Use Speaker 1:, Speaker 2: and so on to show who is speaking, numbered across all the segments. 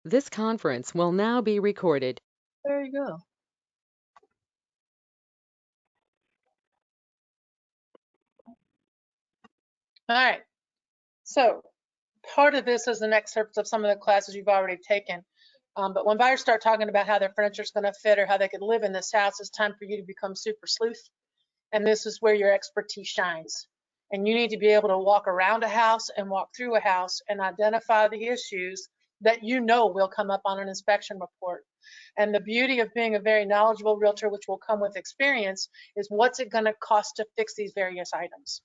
Speaker 1: This conference will now be recorded.
Speaker 2: There you go. All right. So part of this is an excerpt of some of the classes you've already taken. But when buyers start talking about how their furniture is going to fit or how they could live in this house, it's time for you to become super sleuth. And this is where your expertise shines. And you need to be able to walk around a house and walk through a house and identify the issues that you know will come up on an inspection report. And the beauty of being a very knowledgeable realtor, which will come with experience, is what's it going to cost to fix these various items.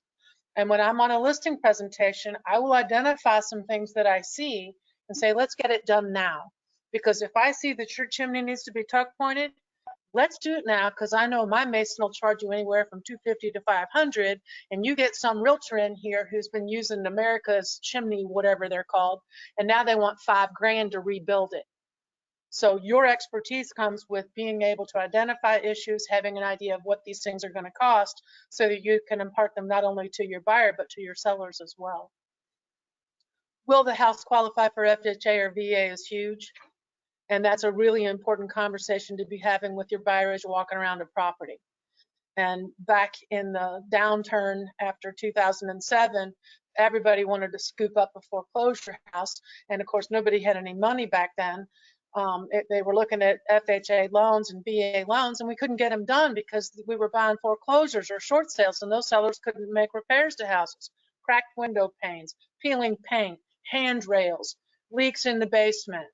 Speaker 2: And when I'm on a listing presentation, I will identify some things that I see and say, let's get it done now. Because if I see that your chimney needs to be tuck pointed, let's do it now, because I know my mason will charge you anywhere from $250 to $500, and you get some realtor in here who's been using America's chimney, whatever they're called, and now they want $5,000 to rebuild it. So your expertise comes with being able to identify issues, having an idea of what these things are going to cost, so that you can impart them not only to your buyer, but to your sellers as well. Will the house qualify for FHA or VA is huge. And that's a really important conversation to be having with your buyer as you're walking around a property. And back in the downturn after 2007, everybody wanted to scoop up a foreclosure house. And of course, nobody had any money back then. They were looking at FHA loans and VA loans, and we couldn't get them done because we were buying foreclosures or short sales, and those sellers couldn't make repairs to houses. Cracked window panes, peeling paint, handrails, leaks in the basement.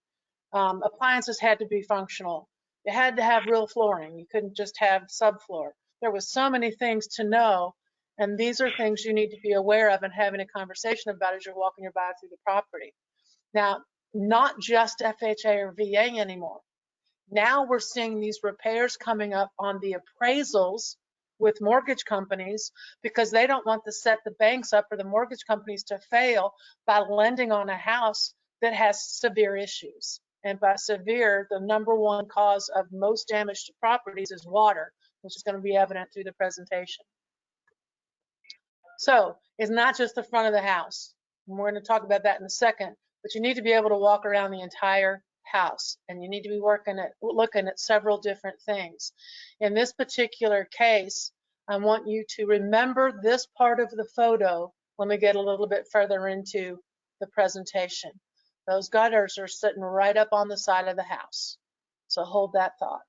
Speaker 2: Appliances had to be functional. You had to have real flooring. You couldn't just have subfloor. There was so many things to know, and these are things you need to be aware of and having a conversation about as you're walking your buyer through the property. Now, not just FHA or VA anymore. Now we're seeing these repairs coming up on the appraisals with mortgage companies because they don't want to set the banks up for the mortgage companies to fail by lending on a house that has severe issues. And by severe, the number one cause of most damage to properties is water, which is going to be evident through the presentation. So it's not just the front of the house. And we're going to talk about that in a second, but you need to be able to walk around the entire house, and you need to be looking at several different things. In this particular case, I want you to remember this part of the photo when we get a little bit further into the presentation. Those gutters are sitting right up on the side of the house. So hold that thought.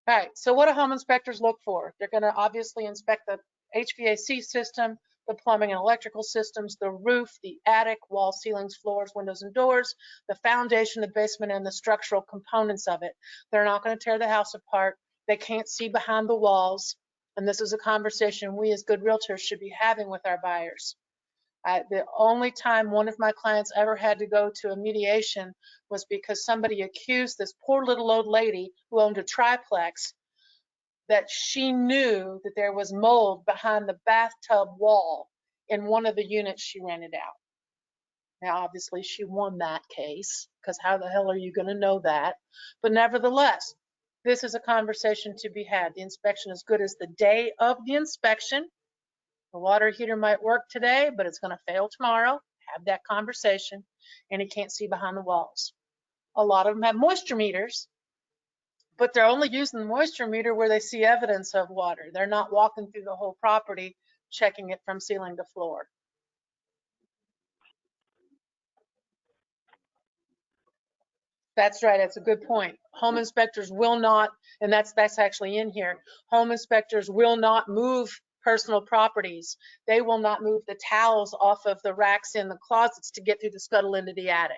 Speaker 2: All right, so what do home inspectors look for? They're going to obviously inspect the HVAC system, the plumbing and electrical systems, the roof, the attic, walls, ceilings, floors, windows, and doors, the foundation, the basement, and the structural components of it. They're not going to tear the house apart. They can't see behind the walls. And this is a conversation we as good realtors should be having with our buyers. The only time one of my clients ever had to go to a mediation was because somebody accused this poor little old lady who owned a triplex that she knew that there was mold behind the bathtub wall in one of the units she rented out. Now, obviously, she won that case because how the hell are you going to know that? But nevertheless, this is a conversation to be had. The inspection is good as the day of the inspection. The water heater might work today, but it's going to fail tomorrow. Have that conversation, and he can't see behind the walls. A lot of them have moisture meters, but they're only using the moisture meter where they see evidence of water. They're not walking through the whole property, checking it from ceiling to floor. That's right. That's a good point. Home inspectors will not, and that's actually in here. Home inspectors will not move personal properties. They will not move the towels off of the racks in the closets to get through the scuttle into the attic.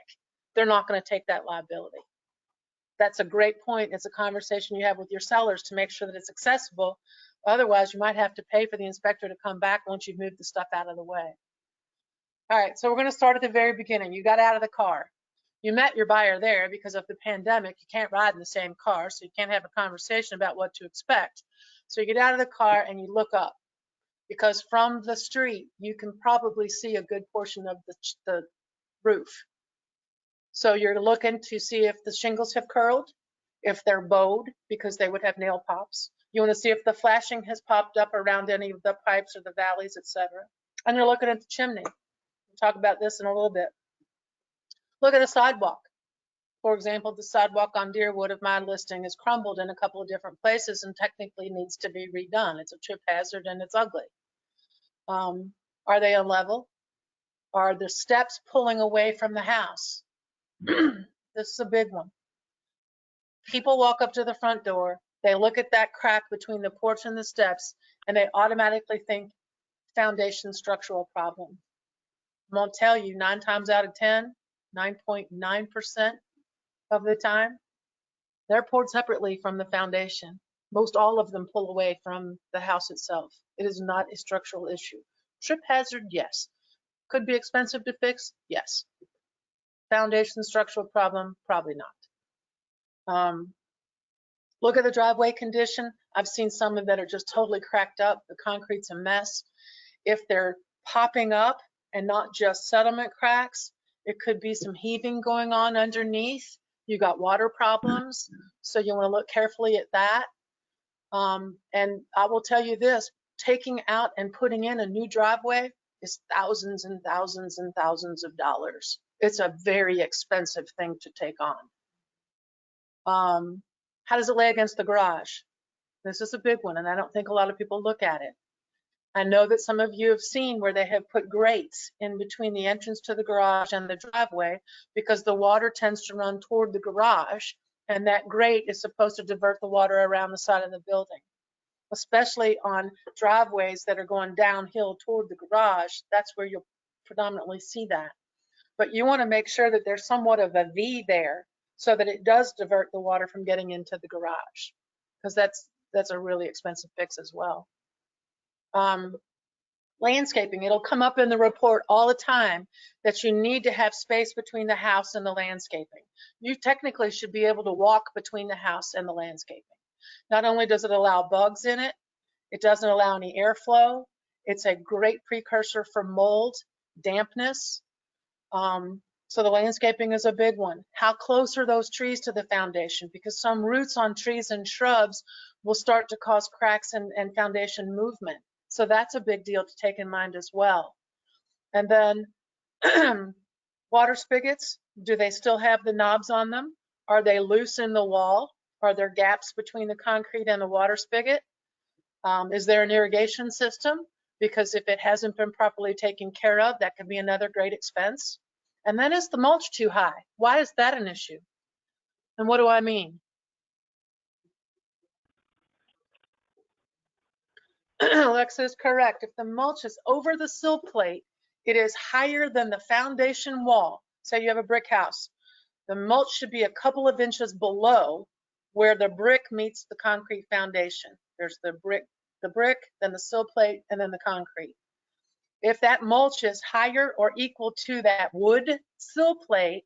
Speaker 2: They're not going to take that liability. That's a great point. It's a conversation you have with your sellers to make sure that it's accessible. Otherwise, you might have to pay for the inspector to come back once you've moved the stuff out of the way. All right, so we're going to start at the very beginning. You got out of the car. You met your buyer there because of the pandemic. You can't ride in the same car, so you can't have a conversation about what to expect. So you get out of the car and you look up, because from the street, you can probably see a good portion of the roof. So you're looking to see if the shingles have curled, if they're bowed, because they would have nail pops. You want to see if the flashing has popped up around any of the pipes or the valleys, etc. And you're looking at the chimney. We'll talk about this in a little bit. Look at the sidewalk. For example, the sidewalk on Deerwood of my listing is crumbled in a couple of different places and technically needs to be redone. It's a trip hazard and it's ugly. Are they unlevel? Are the steps pulling away from the house? This is a big one. People walk up to the front door, they look at that crack between the porch and the steps, and they automatically think foundation structural problem. I'm gonna tell you, 9 times out of 10, 9.9% of the time, they're poured separately from the foundation. Most all of them pull away from the house itself. It is not a structural issue. Trip hazard, yes. Could be expensive to fix, yes. Foundation structural problem, probably not. Look at the driveway condition. I've seen some that are just totally cracked up. The concrete's a mess. If they're popping up and not just settlement cracks, it could be some heaving going on underneath. You got water problems, so you want to look carefully at that. And I will tell you this, taking out and putting in a new driveway is thousands and thousands and thousands of dollars. It's a very expensive thing to take on. How does it lay against the garage? This is a big one, and I don't think a lot of people look at it. I know that some of you have seen where they have put grates in between the entrance to the garage and the driveway because the water tends to run toward the garage, and that grate is supposed to divert the water around the side of the building. Especially on driveways that are going downhill toward the garage, that's where you'll predominantly see that. But you want to make sure that there's somewhat of a V there so that it does divert the water from getting into the garage, because that's a really expensive fix as well. Landscaping, it'll come up in the report all the time that you need to have space between the house and the landscaping. You technically should be able to walk between the house and the landscaping. Not only does it allow bugs in it, it doesn't allow any airflow. It's a great precursor for mold, dampness. So the landscaping is a big one. How close are those trees to the foundation? Because some roots on trees and shrubs will start to cause cracks and foundation movement. So that's a big deal to take in mind as well. And then water spigots, do they still have the knobs on them? Are they loose in the wall? Are there gaps between the concrete and the water spigot? Is there an irrigation system? Because if it hasn't been properly taken care of, that could be another great expense. And then is the mulch too high? Why is that an issue? And what do I mean? Alexa is correct. If the mulch is over the sill plate, it is higher than the foundation wall. Say you have a brick house. The mulch should be a couple of inches below where the brick meets the concrete foundation. There's the brick, then the sill plate, and then the concrete. If that mulch is higher or equal to that wood sill plate,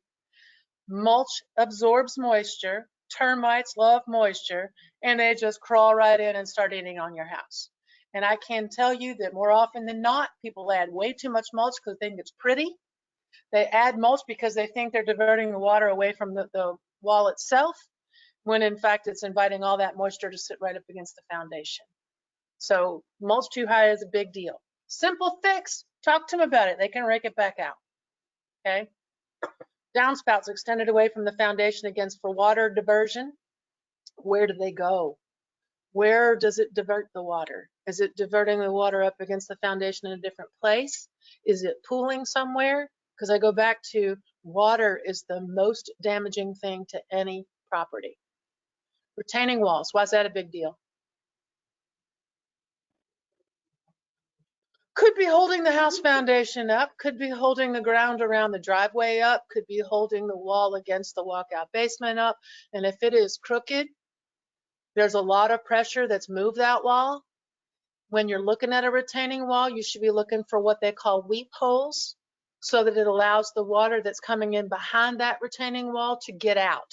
Speaker 2: mulch absorbs moisture, termites love moisture, and they just crawl right in and start eating on your house. And I can tell you that more often than not, people add way too much mulch because they think it's pretty. They add mulch because they think they're diverting the water away from the wall itself, when in fact it's inviting all that moisture to sit right up against the foundation. So mulch too high is a big deal. Simple fix, talk to them about it. They can rake it back out, okay? Downspouts extended away from the foundation for water diversion. Where do they go? Where does it divert the water? Is it diverting the water up against the foundation in a different place? Is it pooling somewhere? Because I go back to water is the most damaging thing to any property. Retaining walls, why is that a big deal? Could be holding the house foundation up, could be holding the ground around the driveway up, could be holding the wall against the walkout basement up. And if it is crooked, there's a lot of pressure that's moved that wall. When you're looking at a retaining wall, you should be looking for what they call weep holes, so that it allows the water that's coming in behind that retaining wall to get out,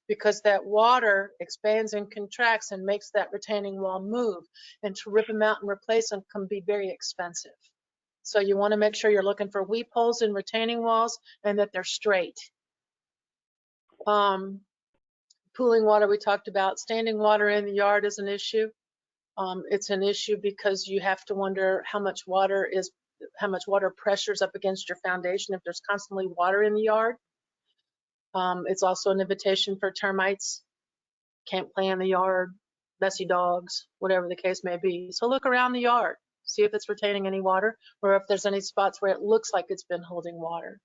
Speaker 2: because that water expands and contracts and makes that retaining wall move, and to rip them out and replace them can be very expensive. So you want to make sure you're looking for weep holes in retaining walls and that they're straight. Pooling water we talked about. Standing water in the yard is an issue. It's an issue because you have to wonder how much water pressures up against your foundation if there's constantly water in the yard. It's also an invitation for termites, can't play in the yard, messy dogs, whatever the case may be. So look around the yard, see if it's retaining any water or if there's any spots where it looks like it's been holding water.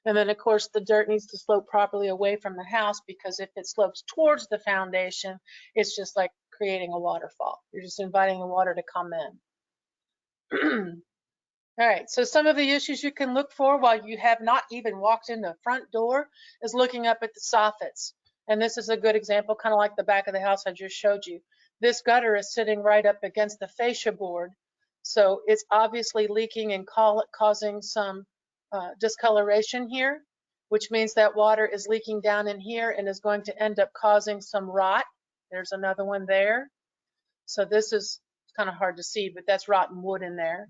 Speaker 2: And then of course the dirt needs to slope properly away from the house, because if it slopes towards the foundation, it's just like creating a waterfall. You're just inviting the water to come in. All right, so some of the issues you can look for while you have not even walked in the front door is looking up at the soffits. And this is a good example, kind of like the back of the house I just showed you. This gutter is sitting right up against the fascia board, so it's obviously leaking and causing some discoloration here, which means that water is leaking down in here and is going to end up causing some rot. There's another one there. So this is kind of hard to see, but that's rotten wood in there.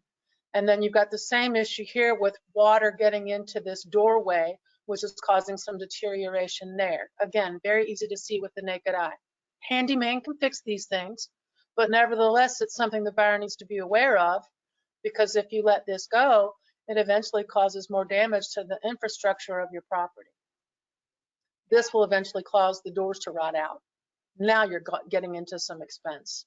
Speaker 2: And then you've got the same issue here with water getting into this doorway, which is causing some deterioration there. Again, very easy to see with the naked eye. Handyman can fix these things, but nevertheless, it's something the buyer needs to be aware of, because if you let this go, it eventually causes more damage to the infrastructure of your property. This will eventually cause the doors to rot out. Now you're getting into some expense.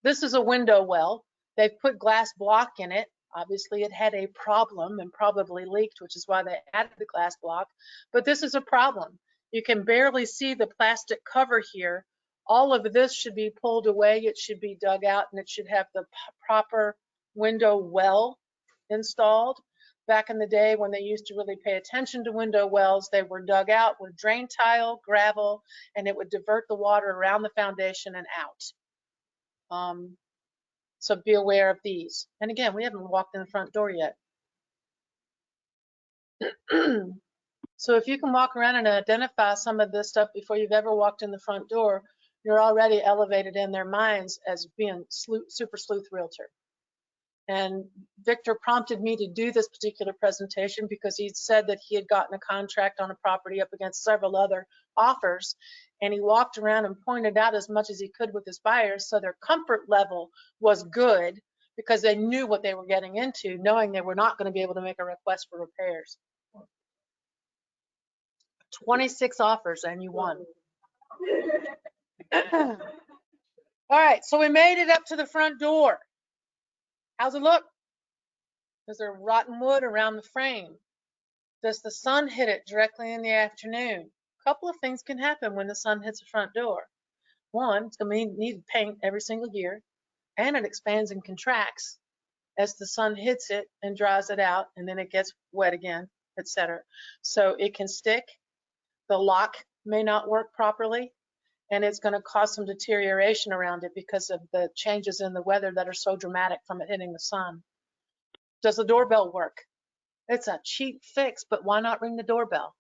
Speaker 2: This is a window well. They've put glass block in it. Obviously it had a problem and probably leaked, which is why they added the glass block. But this is a problem. You can barely see the plastic cover here. All of this should be pulled away. It should be dug out, and it should have the proper window well installed. Back in the day when they used to really pay attention to window wells, they were dug out with drain tile, gravel, and it would divert the water around the foundation and out. So be aware of these. And again, we haven't walked in the front door yet. So if you can walk around and identify some of this stuff before you've ever walked in the front door, you're already elevated in their minds as being super sleuth realtor. And Victor prompted me to do this particular presentation because he said that he had gotten a contract on a property up against several other offers, and he walked around and pointed out as much as he could with his buyers, so their comfort level was good because they knew what they were getting into, knowing they were not going to be able to make a request for repairs. 26 offers and you won. All right, so we made it up to the front door. How's it look? Is there rotten wood around the frame? Does the sun hit it directly in the afternoon? A couple of things can happen when the sun hits the front door. One, it's going to need paint every single year, and it expands and contracts as the sun hits it and dries it out, and then it gets wet again, etc. So it can stick. The lock may not work properly, and it's going to cause some deterioration around it because of the changes in the weather that are so dramatic from it hitting the sun. Does the doorbell work? It's a cheap fix, but why not ring the doorbell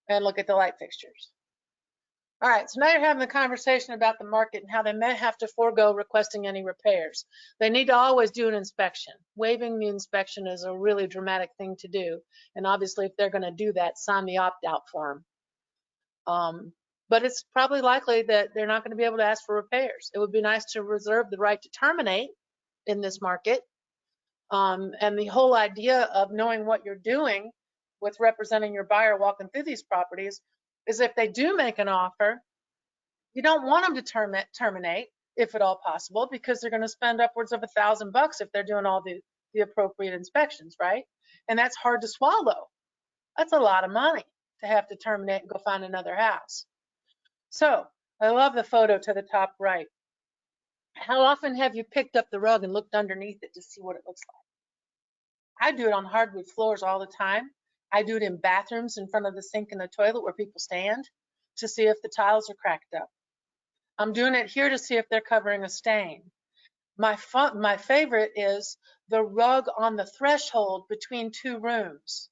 Speaker 2: and look at the light fixtures? All right, so now you're having the conversation about the market and how they may have to forego requesting any repairs. They need to always do an inspection. Waiving the inspection is a really dramatic thing to do. And obviously, if they're going to do that, sign the opt-out form. But it's probably likely that they're not going to be able to ask for repairs. It would be nice to reserve the right to terminate in this market. And the whole idea of knowing what you're doing with representing your buyer walking through these properties is if they do make an offer, you don't want them to terminate if at all possible, because they're going to spend upwards of $1,000 if they're doing all the appropriate inspections, right? And that's hard to swallow. That's a lot of money to have to terminate and go find another house. So I love the photo to the top right. How often have you picked up the rug and looked underneath it to see what it looks like? I do it on hardwood floors all the time. I do it in bathrooms in front of the sink and the toilet where people stand to see if the tiles are cracked up. I'm doing it here to see if they're covering a stain. My favorite is the rug on the threshold between two rooms.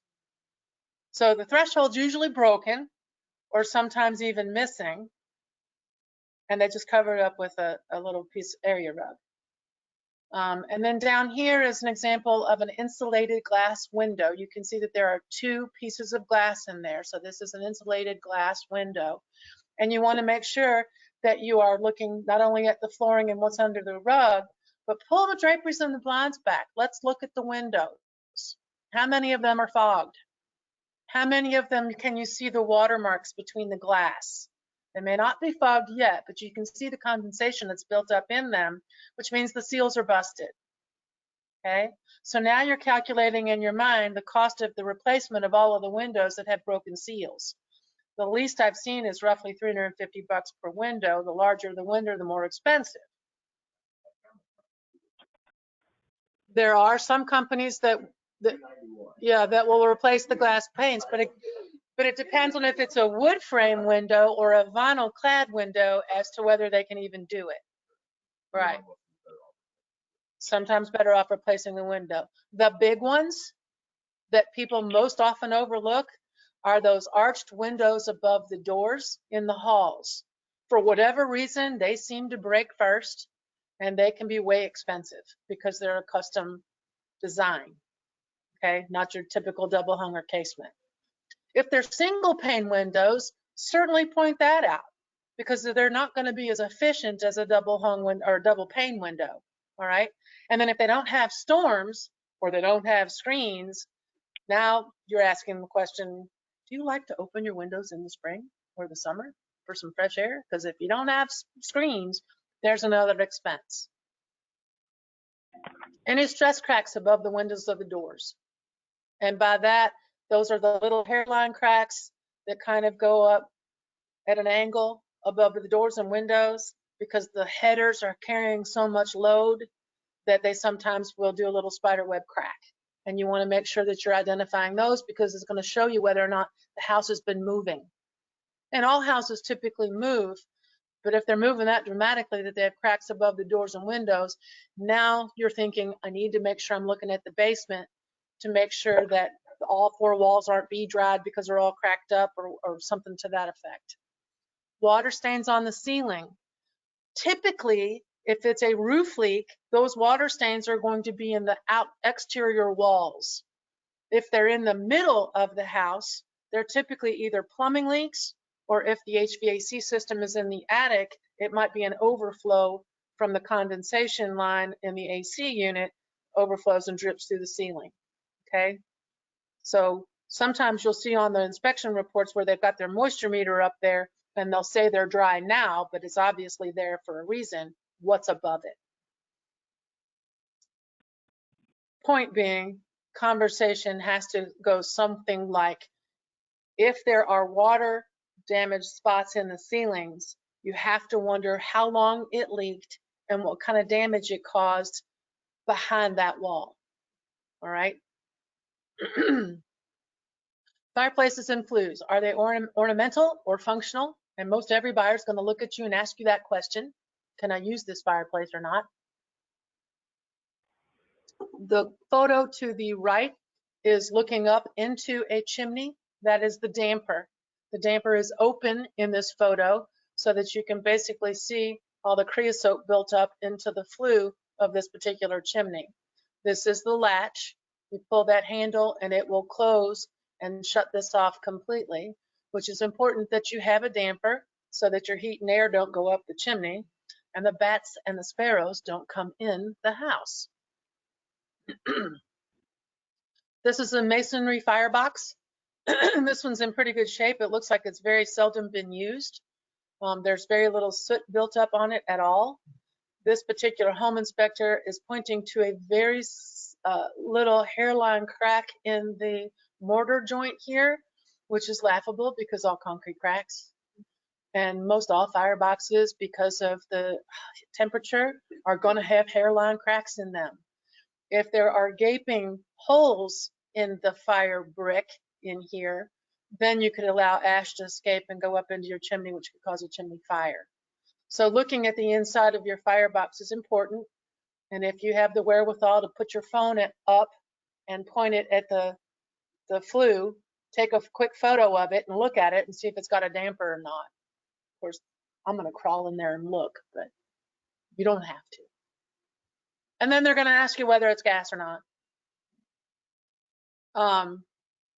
Speaker 2: So the threshold's usually broken or sometimes even missing, and they just cover it up with a little piece of area rug. And then down here is an example of an insulated glass window. You can see that there are two pieces of glass in there. So this is an insulated glass window. And you want to make sure that you are looking not only at the flooring and what's under the rug, but pull the draperies and the blinds back. Let's look at the windows. How many of them are fogged? How many of them can you see the watermarks between the glass? They may not be fogged yet, but you can see the condensation that's built up in them, which means the seals are busted. Okay, so now you're calculating in your mind the cost of the replacement of all of the windows that have broken seals. The least I've seen is roughly $350 per window. The larger the window, the more expensive. There are some companies that will replace the glass panes, but it depends on if it's a wood frame window or a vinyl clad window as to whether they can even do it. Right. Sometimes better off replacing the window. The big ones that people most often overlook are those arched windows above the doors in the halls. For whatever reason, they seem to break first, and they can be way expensive because they're a custom design, okay? Not your typical double hung or casement. If they're single pane windows, certainly point that out because they're not going to be as efficient as a double hung or double pane window, all right? And then if they don't have storms or they don't have screens, now you're asking the question, do you like to open your windows in the spring or the summer for some fresh air? Because if you don't have screens, there's another expense. Any stress cracks above the windows of the doors. And by that, those are the little hairline cracks that kind of go up at an angle above the doors and windows because the headers are carrying so much load that they sometimes will do a little spider web crack. And you want to make sure that you're identifying those because it's going to show you whether or not the house has been moving. And all houses typically move, but if they're moving that dramatically that they have cracks above the doors and windows, now you're thinking, I need to make sure I'm looking at the basement to make sure that all four walls aren't bead-dried because they're all cracked up or something to that effect. Water stains on the ceiling. Typically, if it's a roof leak, those water stains are going to be in the exterior walls. If they're in the middle of the house, they're typically either plumbing leaks, or if the HVAC system is in the attic, it might be an overflow from the condensation line in the AC unit, overflows and drips through the ceiling, okay? So sometimes you'll see on the inspection reports where they've got their moisture meter up there and they'll say they're dry now, but it's obviously there for a reason. What's above it? Point being, conversation has to go something like, if there are water damaged spots in the ceilings, you have to wonder how long it leaked and what kind of damage it caused behind that wall. All right. Fireplaces and flues, are they ornamental or functional? And most every buyer is going to look at you and ask you that question. Can I use this fireplace or not? The photo to the right is looking up into a chimney. That is the damper. The damper is open in this photo so that you can basically see all the creosote built up into the flue of this particular chimney. This is the latch. You pull that handle and it will close and shut this off completely, which is important that you have a damper so that your heat and air don't go up the chimney and the bats and the sparrows don't come in the house. This is a masonry firebox. This one's in pretty good shape. It looks like it's very seldom been used. There's very little soot built up on it at all. This particular home inspector is pointing to a very little hairline crack in the mortar joint here, which is laughable because all concrete cracks. And most all fireboxes, because of the temperature, are going to have hairline cracks in them. If there are gaping holes in the fire brick in here, then you could allow ash to escape and go up into your chimney, which could cause a chimney fire. So looking at the inside of your firebox is important. And if you have the wherewithal to put your phone up and point it at the flue, take a quick photo of it and look at it and see if it's got a damper or not. Of course, I'm going to crawl in there and look, but you don't have to. And then they're going to ask you whether it's gas or not.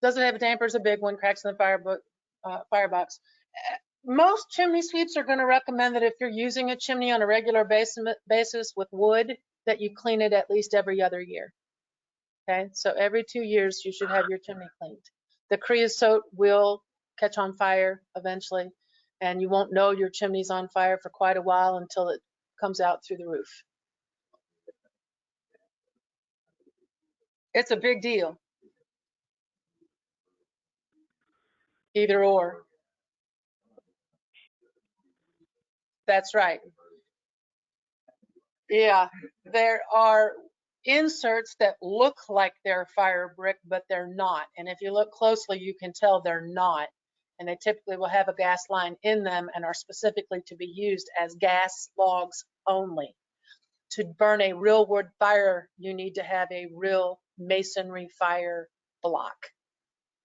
Speaker 2: Does it have a damper? Is a big one, cracks in the firebox. Most chimney sweeps are going to recommend that if you're using a chimney on a regular basis with wood, that you clean it at least every other year. Okay, so every 2 years you should have your chimney cleaned. The creosote will catch on fire eventually, and you won't know your chimney's on fire for quite a while until it comes out through the roof. It's a big deal. Either or. That's right. Yeah, there are inserts that look like they're fire brick, but they're not. And if you look closely, you can tell they're not. And they typically will have a gas line in them and are specifically to be used as gas logs only. To burn a real wood fire, you need to have a real masonry fire block.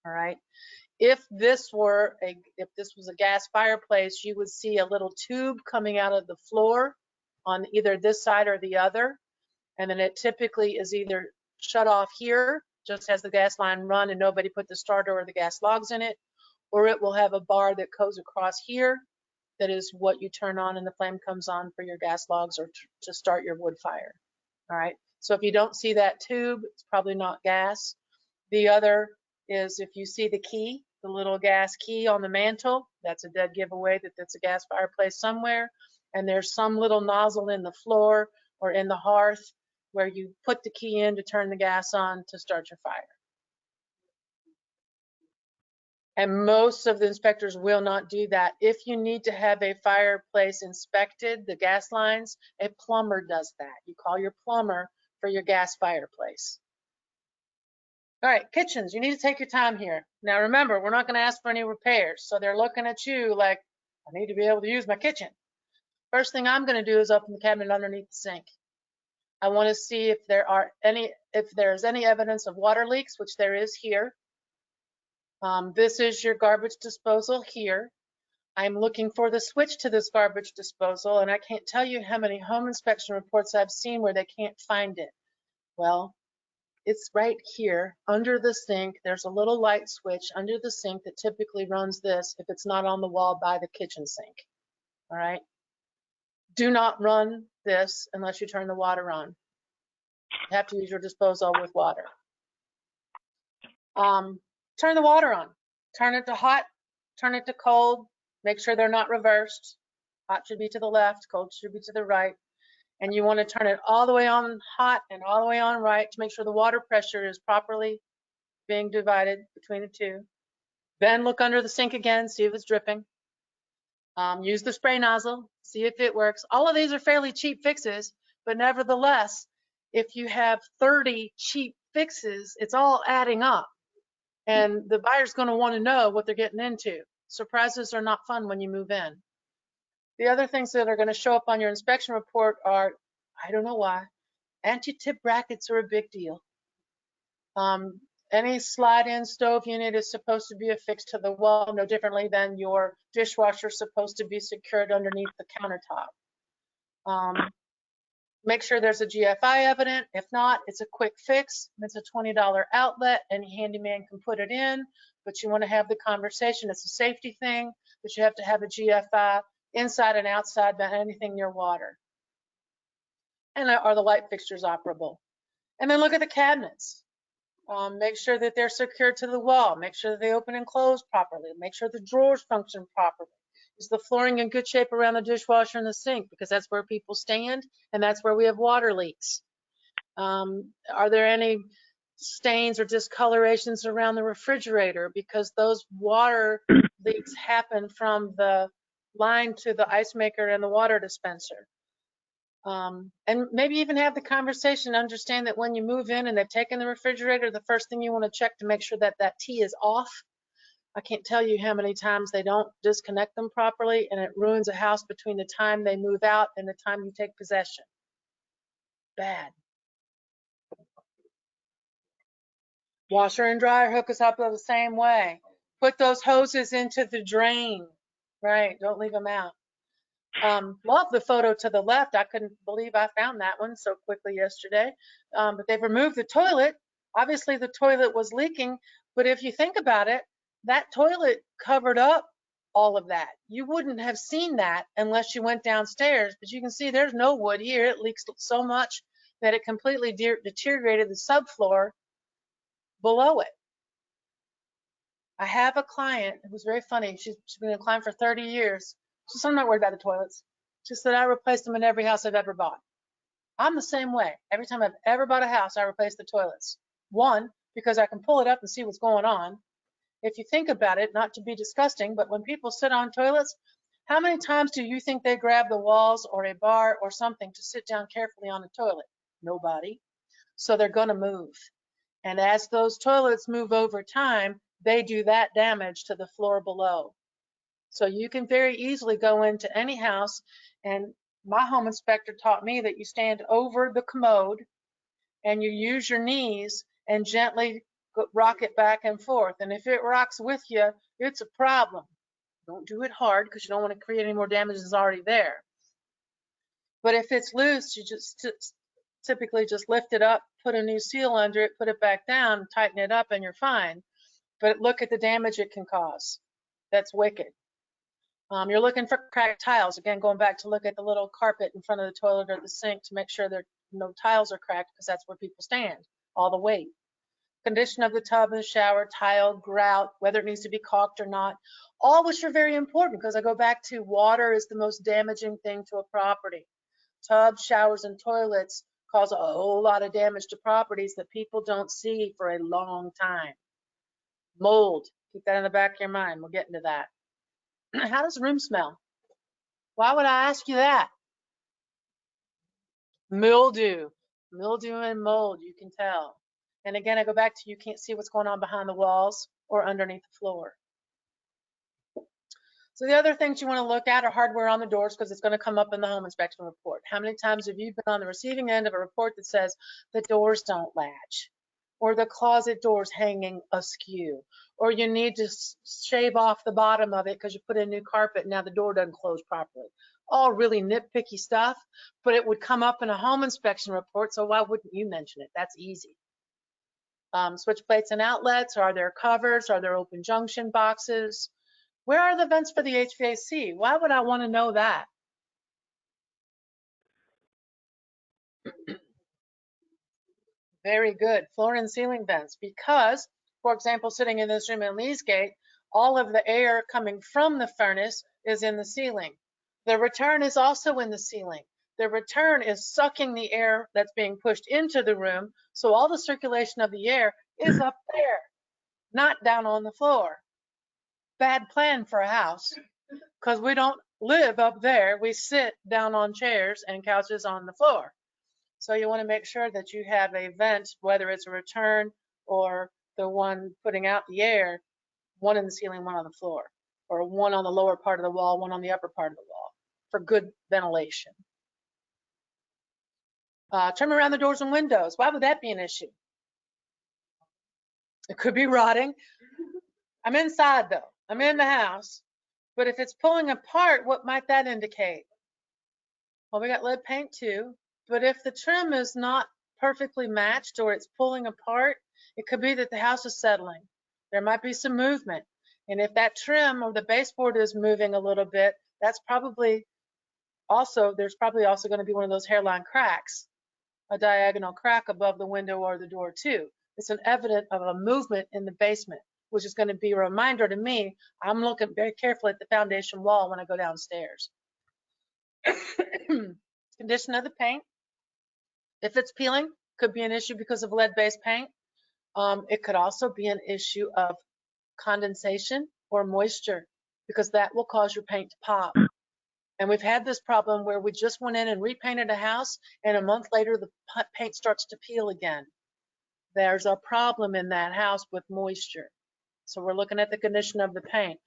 Speaker 2: All right. If this was a gas fireplace, you would see a little tube coming out of the floor on either this side or the other. And then it typically is either shut off here, just has the gas line run and nobody put the starter or the gas logs in it, or it will have a bar that goes across here. That is what you turn on and the flame comes on for your gas logs or to start your wood fire. All right. So if you don't see that tube, it's probably not gas. The other is if you see the key, the little gas key on the mantle, that's a dead giveaway that it's a gas fireplace somewhere. And there's some little nozzle in the floor or in the hearth where you put the key in to turn the gas on to start your fire. And most of the inspectors will not do that. If you need to have a fireplace inspected, the gas lines, a plumber does that. You call your plumber for your gas fireplace. All right, kitchens, you need to take your time here. Now remember, we're not going to ask for any repairs. So they're looking at you like, I need to be able to use my kitchen. First thing I'm going to do is open the cabinet underneath the sink. I want to see if there's any evidence of water leaks, which there is here. This is your garbage disposal here. I'm looking for the switch to this garbage disposal, and I can't tell you how many home inspection reports I've seen where they can't find it. Well, it's right here under the sink. There's a little light switch under the sink that typically runs this if it's not on the wall by the kitchen sink. All right. Do not run this unless you turn the water on. You have to use your disposal with water. Turn the water on. Turn it to hot, turn it to cold. Make sure they're not reversed. Hot should be to the left, cold should be to the right. And you want to turn it all the way on hot and all the way on right to make sure the water pressure is properly being divided between the two. Then look under the sink again, see if it's dripping. Use the spray nozzle, see if it works. All of these are fairly cheap fixes, but nevertheless, if you have 30 cheap fixes, it's all adding up. And the buyer's going to want to know what they're getting into. Surprises are not fun when you move in. The other things that are going to show up on your inspection report are, I don't know why, anti-tip brackets are a big deal. Any slide-in stove unit is supposed to be affixed to the wall, no differently than your dishwasher is supposed to be secured underneath the countertop. Make sure there's a GFI evident. If not, it's a quick fix. It's a $20 outlet. Any handyman can put it in, but you want to have the conversation. It's a safety thing, but you have to have a GFI inside and outside about anything near water. And are the light fixtures operable? And then look at the cabinets. Make sure that they're secured to the wall. Make sure that they open and close properly. Make sure the drawers function properly. Is the flooring in good shape around the dishwasher and the sink? Because that's where people stand, and that's where we have water leaks. Are there any stains or discolorations around the refrigerator? Because those water leaks happen from the line to the ice maker and the water dispenser. And maybe even have the conversation, understand that when you move in and they've taken the refrigerator, the first thing you want to check to make sure that that tea is off. I can't tell you how many times they don't disconnect them properly, and it ruins a house between the time they move out and the time you take possession. Bad. Washer and dryer hook us up the same way. Put those hoses into the drain. Right, don't leave them out. Love the photo to the left. I couldn't believe I found that one so quickly yesterday. But they've removed the toilet. Obviously the toilet was leaking, but if you think about it, that toilet covered up all of that. You wouldn't have seen that unless you went downstairs, but you can see there's no wood here. It leaks so much that it completely deteriorated the subfloor below it. I have a client, it was very funny. She's been a client for 30 years. She said, I'm not worried about the toilets. She said, I replace them in every house I've ever bought. I'm the same way. Every time I've ever bought a house, I replace the toilets. One, because I can pull it up and see what's going on. If you think about it, not to be disgusting, but when people sit on toilets, how many times do you think they grab the walls or a bar or something to sit down carefully on the toilet? Nobody. So they're going to move. And as those toilets move over time, they do that damage to the floor below. So you can very easily go into any house, and my home inspector taught me that you stand over the commode and you use your knees and gently rock it back and forth. And if it rocks with you, it's a problem. Don't do it hard because you don't want to create any more damage that's already there. But if it's loose, you just typically just lift it up, put a new seal under it, put it back down, tighten it up, and you're fine. But look at the damage it can cause. That's wicked. You're looking for cracked tiles. Again, going back to look at the little carpet in front of the toilet or the sink to make sure that no tiles are cracked, because that's where people stand, all the weight. Condition of the tub and the shower, tile, grout, whether it needs to be caulked or not, all which are very important, because I go back to water is the most damaging thing to a property. Tubs, showers, and toilets cause a whole lot of damage to properties that people don't see for a long time. Mold, keep that in the back of your mind. We'll get into that. How does a room smell? Why would I ask you that? Mildew. Mildew and mold, you can tell. And again, I go back to you can't see what's going on behind the walls or underneath the floor. So the other things you want to look at are hardware on the doors, because it's going to come up in the home inspection report. How many times have you been on the receiving end of a report that says the doors don't latch, or the closet door's hanging askew, or you need to shave off the bottom of it because you put in new carpet and now the door doesn't close properly? All really nitpicky stuff, but it would come up in a home inspection report, so why wouldn't you mention it? That's easy. Switch plates and outlets, are there covers? Are there open junction boxes? Where are the vents for the HVAC? Why would I want to know that? Very good. Floor and ceiling vents, because, for example, sitting in this room in Leesgate, all of the air coming from the furnace is in the ceiling. The return is also in the ceiling. The return is sucking the air that's being pushed into the room, so all the circulation of the air is up there, not down on the floor. Bad plan for a house, because we don't live up there. We sit down on chairs and couches on the floor. So you want to make sure that you have a vent, whether it's a return or the one putting out the air, one in the ceiling, one on the floor, or one on the lower part of the wall, one on the upper part of the wall, for good ventilation. Trim around the doors and windows. Why would that be an issue? It could be rotting. I'm inside though. I'm in the house. But if it's pulling apart, what might that indicate? Well, we got lead paint too. But if the trim is not perfectly matched or it's pulling apart, it could be that the house is settling. There might be some movement. And if that trim or the baseboard is moving a little bit, that's probably also, there's probably also going to be one of those hairline cracks, a diagonal crack above the window or the door too. It's an evidence of a movement in the basement, which is going to be a reminder to me, I'm looking very carefully at the foundation wall when I go downstairs. Condition of the paint. If it's peeling, could be an issue because of lead-based paint. It could also be an issue of condensation or moisture, because that will cause your paint to pop. And we've had this problem where we just went in and repainted a house, and a month later the paint starts to peel again. There's a problem in that house with moisture. So we're looking at the condition of the paint.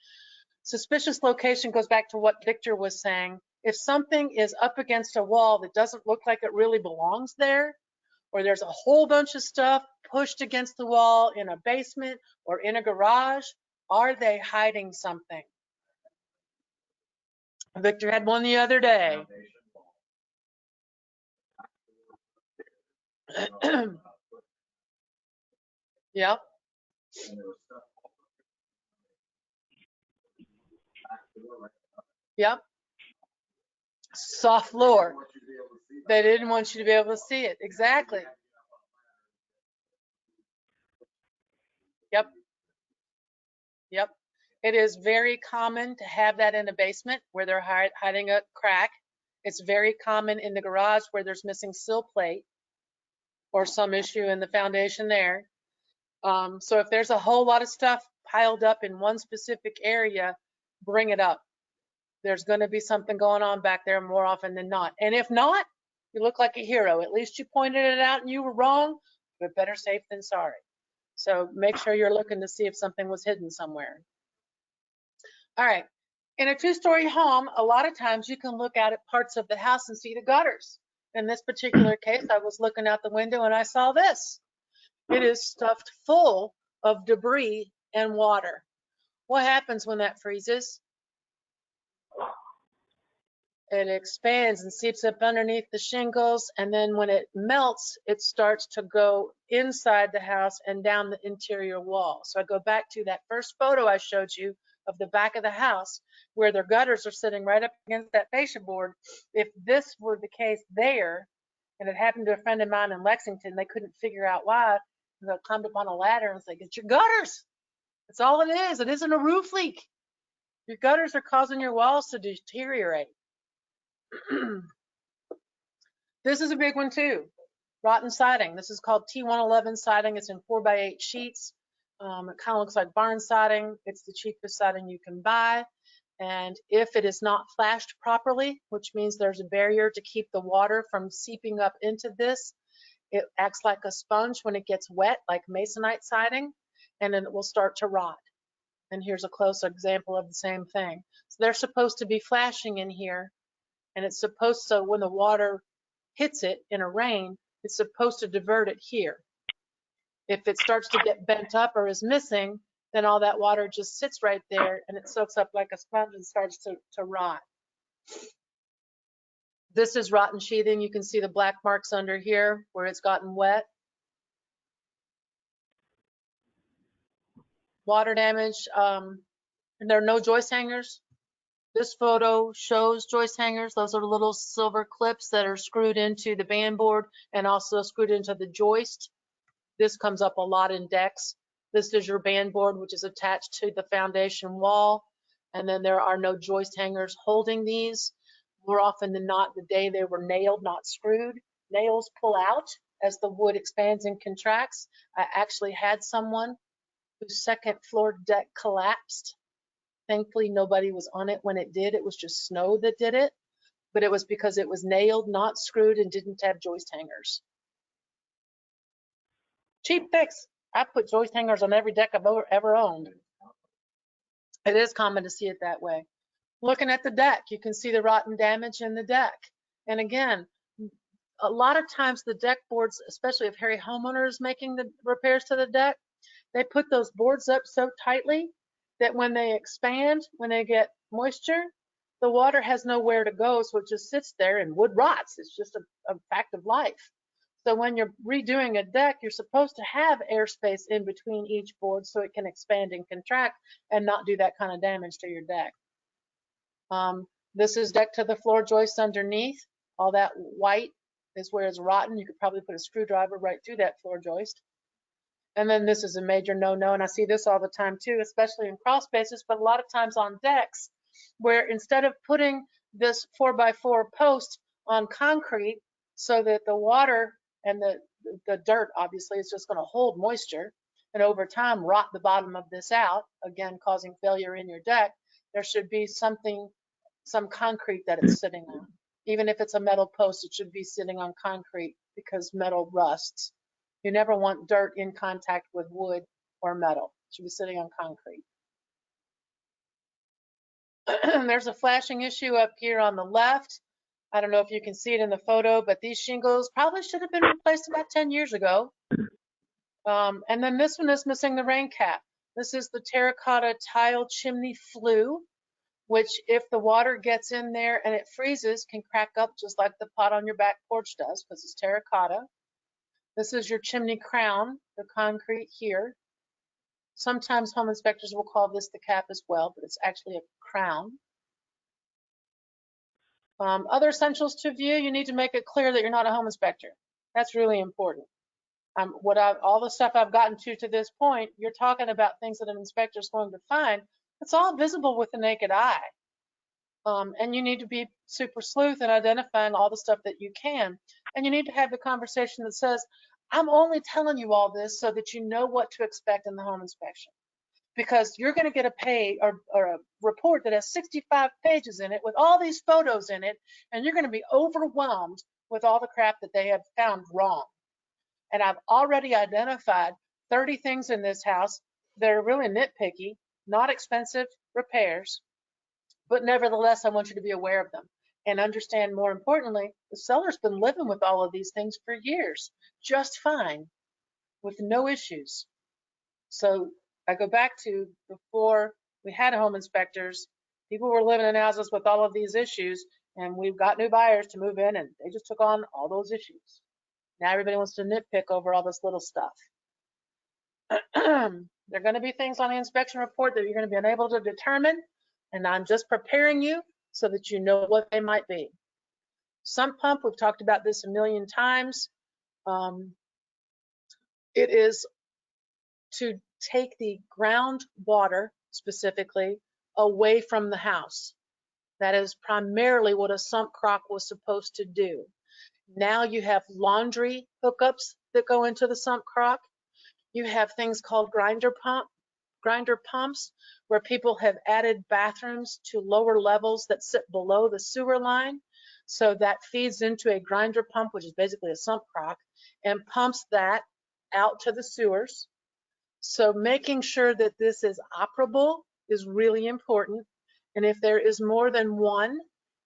Speaker 2: Suspicious location goes back to what Victor was saying. If something is up against a wall that doesn't look like it really belongs there, or there's a whole bunch of stuff pushed against the wall in a basement or in a garage, are they hiding something? Victor had one the other day. Yep. Yep. Soft floor. They didn't want you to be able to see it. Exactly. Yep. It is very common to have that in a basement where they're hiding a crack. It's very common in the garage where there's missing sill plate or some issue in the foundation there. So if there's a whole lot of stuff piled up in one specific area, bring it up. There's going to be something going on back there more often than not. And if not, you look like a hero. At least you pointed it out and you were wrong, but better safe than sorry. So make sure you're looking to see if something was hidden somewhere. All right. In a two-story home, a lot of times you can look out at parts of the house and see the gutters. In this particular case, I was looking out the window and I saw this. It is stuffed full of debris and water. What happens when that freezes? It expands and seeps up underneath the shingles, and then when it melts, it starts to go inside the house and down the interior wall. So I go back to that first photo I showed you of the back of the house where their gutters are sitting right up against that fascia board. If this were the case there, and it happened to a friend of mine in Lexington, they couldn't figure out why. They climbed up on a ladder and was like, "It's your gutters. That's all it is. It isn't a roof leak. Your gutters are causing your walls to deteriorate." This is a big one too. Rotten siding. This is called T111 siding. It's in 4x8 sheets. It kind of looks like barn siding. It's the cheapest siding you can buy. And if it is not flashed properly, which means there's a barrier to keep the water from seeping up into this, it acts like a sponge when it gets wet, like masonite siding, and then it will start to rot. And here's a close example of the same thing. So they're supposed to be flashing in here, and it's supposed to, when the water hits it in a rain, it's supposed to divert it here. If it starts to get bent up or is missing, then all that water just sits right there and it soaks up like a sponge and starts to rot. This is rotten sheathing. You can see the black marks under here where it's gotten wet. Water damage. And there are no joist hangers. This photo shows joist hangers. Those are little silver clips that are screwed into the baseboard and also screwed into the joist. This comes up a lot in decks. This is your baseboard, which is attached to the foundation wall. And then there are no joist hangers holding these. More often than not, the day they were nailed, not screwed. Nails pull out as the wood expands and contracts. I actually had someone whose second floor deck collapsed. Thankfully, nobody was on it when it did. It was just snow that did it. But it was because it was nailed, not screwed, and didn't have joist hangers. Cheap fix. I put joist hangers on every deck I've ever owned. It is common to see it that way. Looking at the deck, you can see the rotten damage in the deck. And again, a lot of times the deck boards, especially if Harry homeowner is making the repairs to the deck, they put those boards up so tightly that when they expand, when they get moisture, the water has nowhere to go, so it just sits there and wood rots. It's just a fact of life. So when you're redoing a deck, you're supposed to have airspace in between each board so it can expand and contract and not do that kind of damage to your deck. This is deck to the floor joist underneath. All that white is where it's rotten. You could probably put a screwdriver right through that floor joist. And then this is a major no-no, and I see this all the time too, especially in crawl spaces, but a lot of times on decks, where instead of putting this 4x4 post on concrete so that the water and the dirt obviously is just going to hold moisture and over time rot the bottom of this out, again causing failure in your deck, there should be some concrete that it's sitting on. Even if it's a metal post, it should be sitting on concrete because metal rusts. You never want dirt in contact with wood or metal. It should be sitting on concrete. There's a flashing issue up here on the left. I don't know if you can see it in the photo, but these shingles probably should have been replaced about 10 years ago. And then this one is missing the rain cap. This is the terracotta tile chimney flue, which if the water gets in there and it freezes, can crack up just like the pot on your back porch does because it's terracotta. This is your chimney crown, the concrete here. Sometimes home inspectors will call this the cap as well, but it's actually a crown. Other essentials to view, you need to make it clear that you're not a home inspector. That's really important. All the stuff I've gotten to this point, you're talking about things that an inspector is going to find, It's all visible with the naked eye. And you need to be super sleuth in identifying all the stuff that you can. And you need to have the conversation that says, I'm only telling you all this so that you know what to expect in the home inspection. Because you're going to get a or a report that has 65 pages in it with all these photos in it, and you're going to be overwhelmed with all the crap that they have found wrong. And I've already identified 30 things in this house that are really nitpicky, not expensive repairs, but nevertheless, I want you to be aware of them and understand, more importantly, the seller's been living with all of these things for years, just fine, with no issues. So I go back to before we had home inspectors, people were living in houses with all of these issues, and we've got new buyers to move in, and they just took on all those issues. Now everybody wants to nitpick over all this little stuff. There are going to be things on the inspection report that you're going to be unable to determine, and I'm just preparing you so that you know what they might be. Sump pump, we've talked about this a million times. It is to take the groundwater specifically away from the house. That is primarily what a sump crock was supposed to do. Now you have laundry hookups that go into the sump crock. You have things called grinder pumps, where people have added bathrooms to lower levels that sit below the sewer line. So that feeds into a grinder pump, which is basically a sump crock, and pumps that out to the sewers. So making sure that this is operable is really important. And if there is more than one,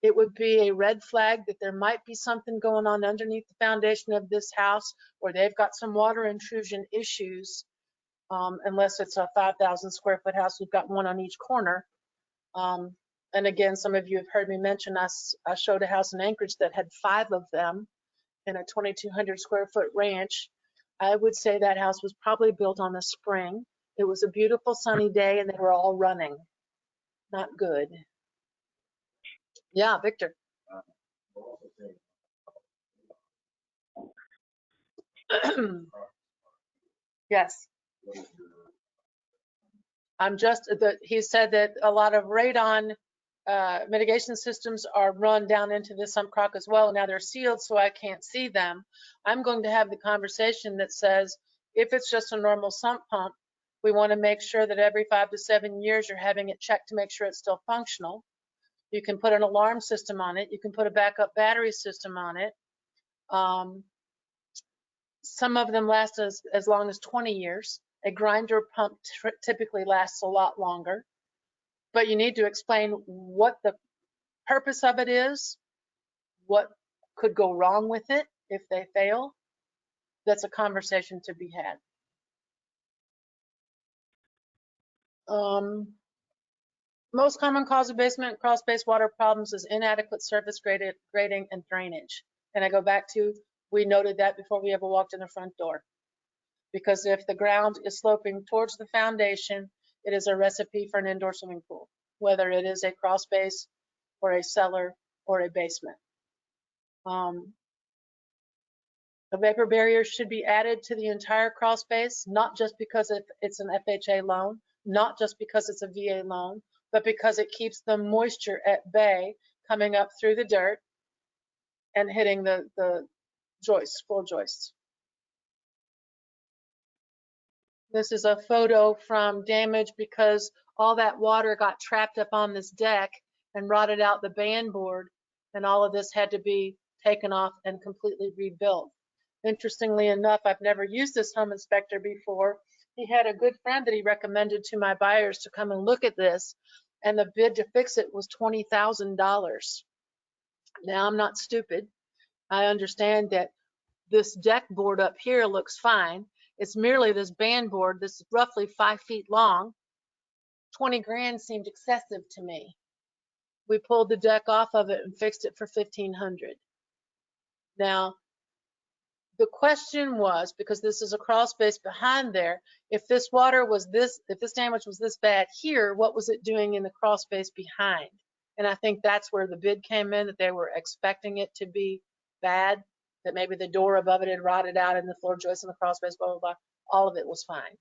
Speaker 2: it would be a red flag that there might be something going on underneath the foundation of this house, or they've got some water intrusion issues. Unless it's a 5,000 square foot house, we've got one on each corner. And again, some of you have heard me mention I showed a house in Anchorage that had 5 of them in a 2,200 square foot ranch. I would say that house was probably built on a spring. It was a beautiful sunny day and they were all running. Not good. Yeah, Victor. Yes. He said that a lot of radon mitigation systems are run down into the sump crock as well. Now they're sealed, so I can't see them. I'm going to have the conversation that says, if it's just a normal sump pump, we want to make sure that every 5 to 7 years you're having it checked to make sure it's still functional. You can put an alarm system on it. You can put a backup battery system on it. Some of them last as long as 20 years. A grinder pump typically lasts a lot longer. But you need to explain what the purpose of it is, what could go wrong with it if they fail. That's a conversation to be had. Most common cause of basement crawl space water problems is inadequate surface grading and drainage. And I go back to, we noted that before we ever walked in the front door. Because if the ground is sloping towards the foundation, it is a recipe for an indoor swimming pool, whether it is a crawl space or a cellar or a basement. A vapor barrier should be added to the entire crawl space, not just because it's an FHA loan, not just because it's a VA loan, but because it keeps the moisture at bay coming up through the dirt and hitting the joists, floor joists. This is a photo from damage because all that water got trapped up on this deck and rotted out the band board, and all of this had to be taken off and completely rebuilt. Interestingly enough, I've never used this home inspector before. He had a good friend that he recommended to my buyers to come and look at this, and the bid to fix it was $20,000. Now, I'm not stupid. I understand that this deck board up here looks fine. It's merely this band board that's roughly 5 feet long. 20 grand seemed excessive to me. We pulled the deck off of it and fixed it for $1,500. Now, the question was, because this is a crawl space behind there, if this damage was this bad here, what was it doing in the crawl space behind? And I think that's where the bid came in, that they were expecting it to be bad, that maybe the door above it had rotted out and the floor joists in the crawl space, blah, blah, blah. All of it was fine.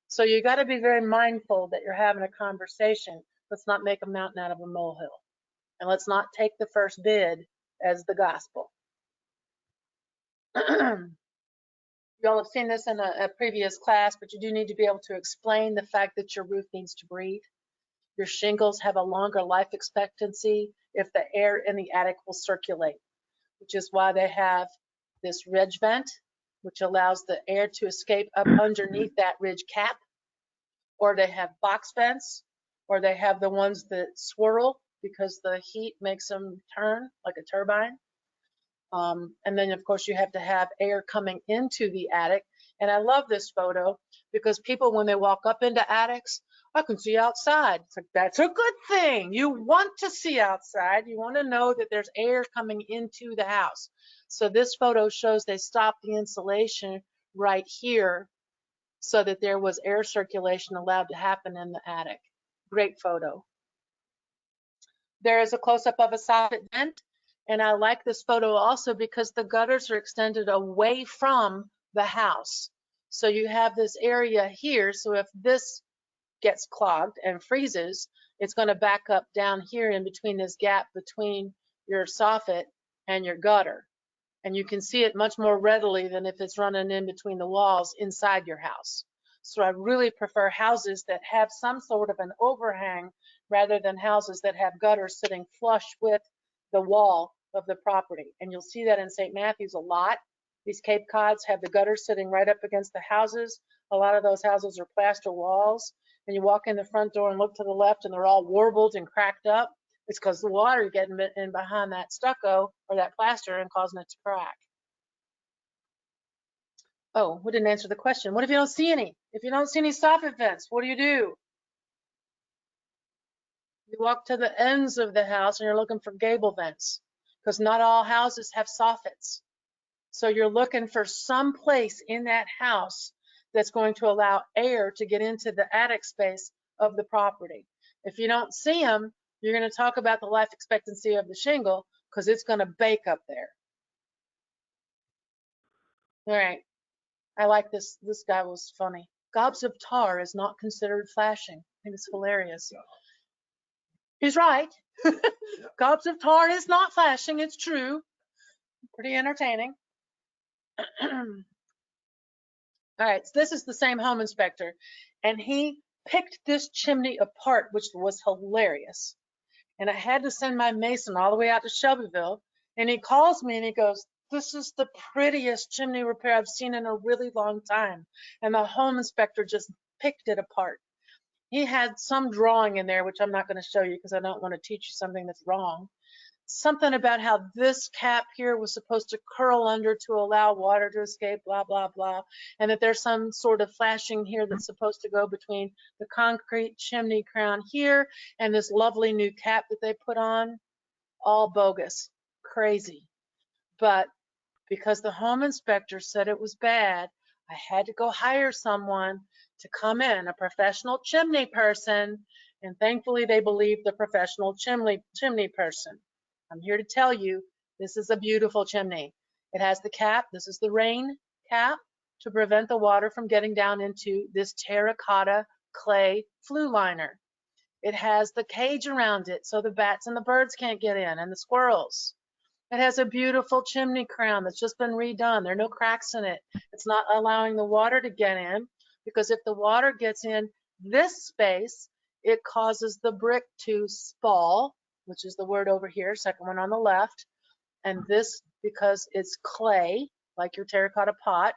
Speaker 2: So you got to be very mindful that you're having a conversation. Let's not make a mountain out of a molehill. And let's not take the first bid as the gospel. Y'all have seen this in a previous class, but you do need to be able to explain the fact that your roof needs to breathe. Your shingles have a longer life expectancy if the air in the attic will circulate, which is why they have this ridge vent, which allows the air to escape up underneath that ridge cap, or they have box vents, or they have the ones that swirl because the heat makes them turn like a turbine. And then, of course, you have to have air coming into the attic. And I love this photo because people, when they walk up into attics, I can see outside. It's like, that's a good thing. You want to see outside. You want to know that there's air coming into the house. So this photo shows they stopped the insulation right here so that there was air circulation allowed to happen in the attic. Great photo. There is a close-up of a soffit vent. And I like this photo also because the gutters are extended away from the house. So you have this area here. So if this gets clogged and freezes, it's going to back up down here in between this gap between your soffit and your gutter. And you can see it much more readily than if it's running in between the walls inside your house. So I really prefer houses that have some sort of an overhang rather than houses that have gutters sitting flush with the wall of the property. And you'll see that in St. Matthews a lot. These Cape Cods have the gutters sitting right up against the houses. A lot of those houses are plaster walls. And you walk in the front door and look to the left and they're all warbled and cracked up. It's because the water getting in behind that stucco or that plaster and causing it to crack. Oh, we didn't answer the question. What if you don't see any? If you don't see any soffit vents, what do? You walk to the ends of the house and you're looking for gable vents because not all houses have soffits. So you're looking for some place in that house that's going to allow air to get into the attic space of the property. If you don't see them, you're going to talk about the life expectancy of the shingle because it's going to bake up there. All right. I like this. This guy was funny. Gobs of tar is not considered flashing. I think it's hilarious. He's right. Gobs of tar is not flashing. It's true. Pretty entertaining. All right. So this is the same home inspector. And he picked this chimney apart, which was hilarious. And I had to send my mason all the way out to Shelbyville. And he calls me and he goes, "This is the prettiest chimney repair I've seen in a really long time." And the home inspector just picked it apart. He had some drawing in there, which I'm not going to show you because I don't want to teach you something that's wrong. Something about how this cap here was supposed to curl under to allow water to escape, blah, blah, blah. And that there's some sort of flashing here that's supposed to go between the concrete chimney crown here and this lovely new cap that they put on. All bogus, crazy. But because the home inspector said it was bad, I had to go hire someone to come in, a professional chimney person. And thankfully they believed the professional chimney person. I'm here to tell you, this is a beautiful chimney. It has the cap. This is the rain cap to prevent the water from getting down into this terracotta clay flue liner. It has the cage around it so the bats and the birds can't get in, and the squirrels. It has a beautiful chimney crown that's just been redone. There are no cracks in it. It's not allowing the water to get in because if the water gets in this space, it causes the brick to spall, which is the word over here, second one on the left. And this, because it's clay, like your terracotta pot,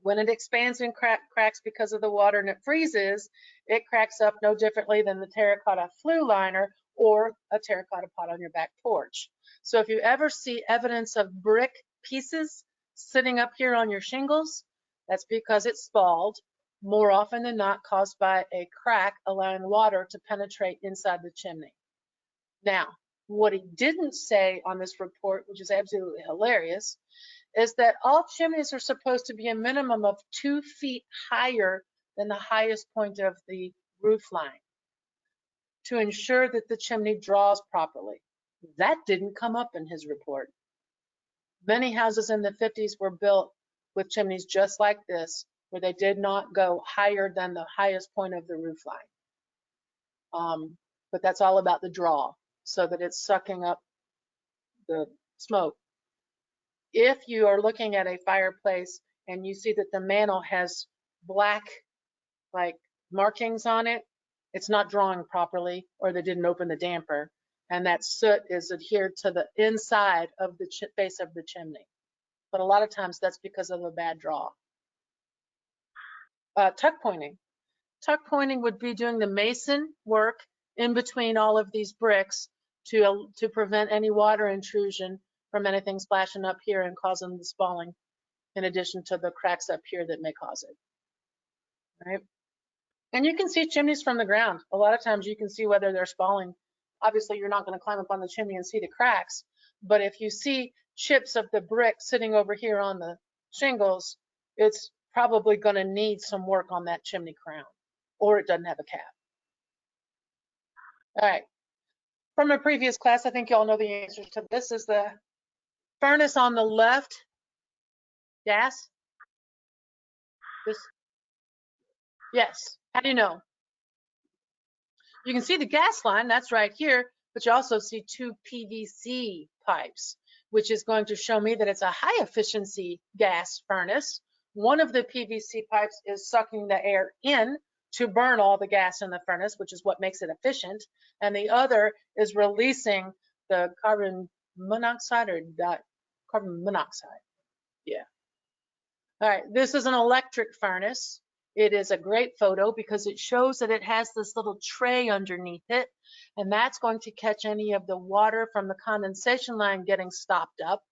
Speaker 2: when it expands and cracks because of the water and it freezes, it cracks up no differently than the terracotta flue liner or a terracotta pot on your back porch. So if you ever see evidence of brick pieces sitting up here on your shingles, that's because it's spalled, more often than not caused by a crack allowing water to penetrate inside the chimney. Now, what he didn't say on this report, which is absolutely hilarious, is that all chimneys are supposed to be a minimum of 2 feet higher than the highest point of the roof line to ensure that the chimney draws properly. That didn't come up in his report. Many houses in the 50s were built with chimneys just like this, where they did not go higher than the highest point of the roof line. But that's all about the draw, so that it's sucking up the smoke. If you are looking at a fireplace and you see that the mantle has black like markings on it, it's not drawing properly, or they didn't open the damper, and that soot is adhered to the inside of the base of the chimney. But a lot of times that's because of a bad draw. Tuck pointing. Tuck pointing would be doing the mason work in between all of these bricks to prevent any water intrusion from anything splashing up here and causing the spalling, in addition to the cracks up here that may cause it. Right? And you can see chimneys from the ground. A lot of times you can see whether they're spalling. Obviously, you're not going to climb up on the chimney and see the cracks, but if you see chips of the brick sitting over here on the shingles, it's probably going to need some work on that chimney crown, or it doesn't have a cap. All right. From a previous class, I think you all know the answers to this. Is the furnace on the left gas? This? Yes. How do you know? You can see the gas line, that's right here, but you also see two PVC pipes, which is going to show me that it's a high efficiency gas furnace. One of the PVC pipes is sucking the air in to burn all the gas in the furnace, which is what makes it efficient. And the other is releasing the carbon monoxide or carbon monoxide. Yeah. All right, this is an electric furnace. It is a great photo because it shows that it has this little tray underneath it, and that's going to catch any of the water from the condensation line getting stopped up.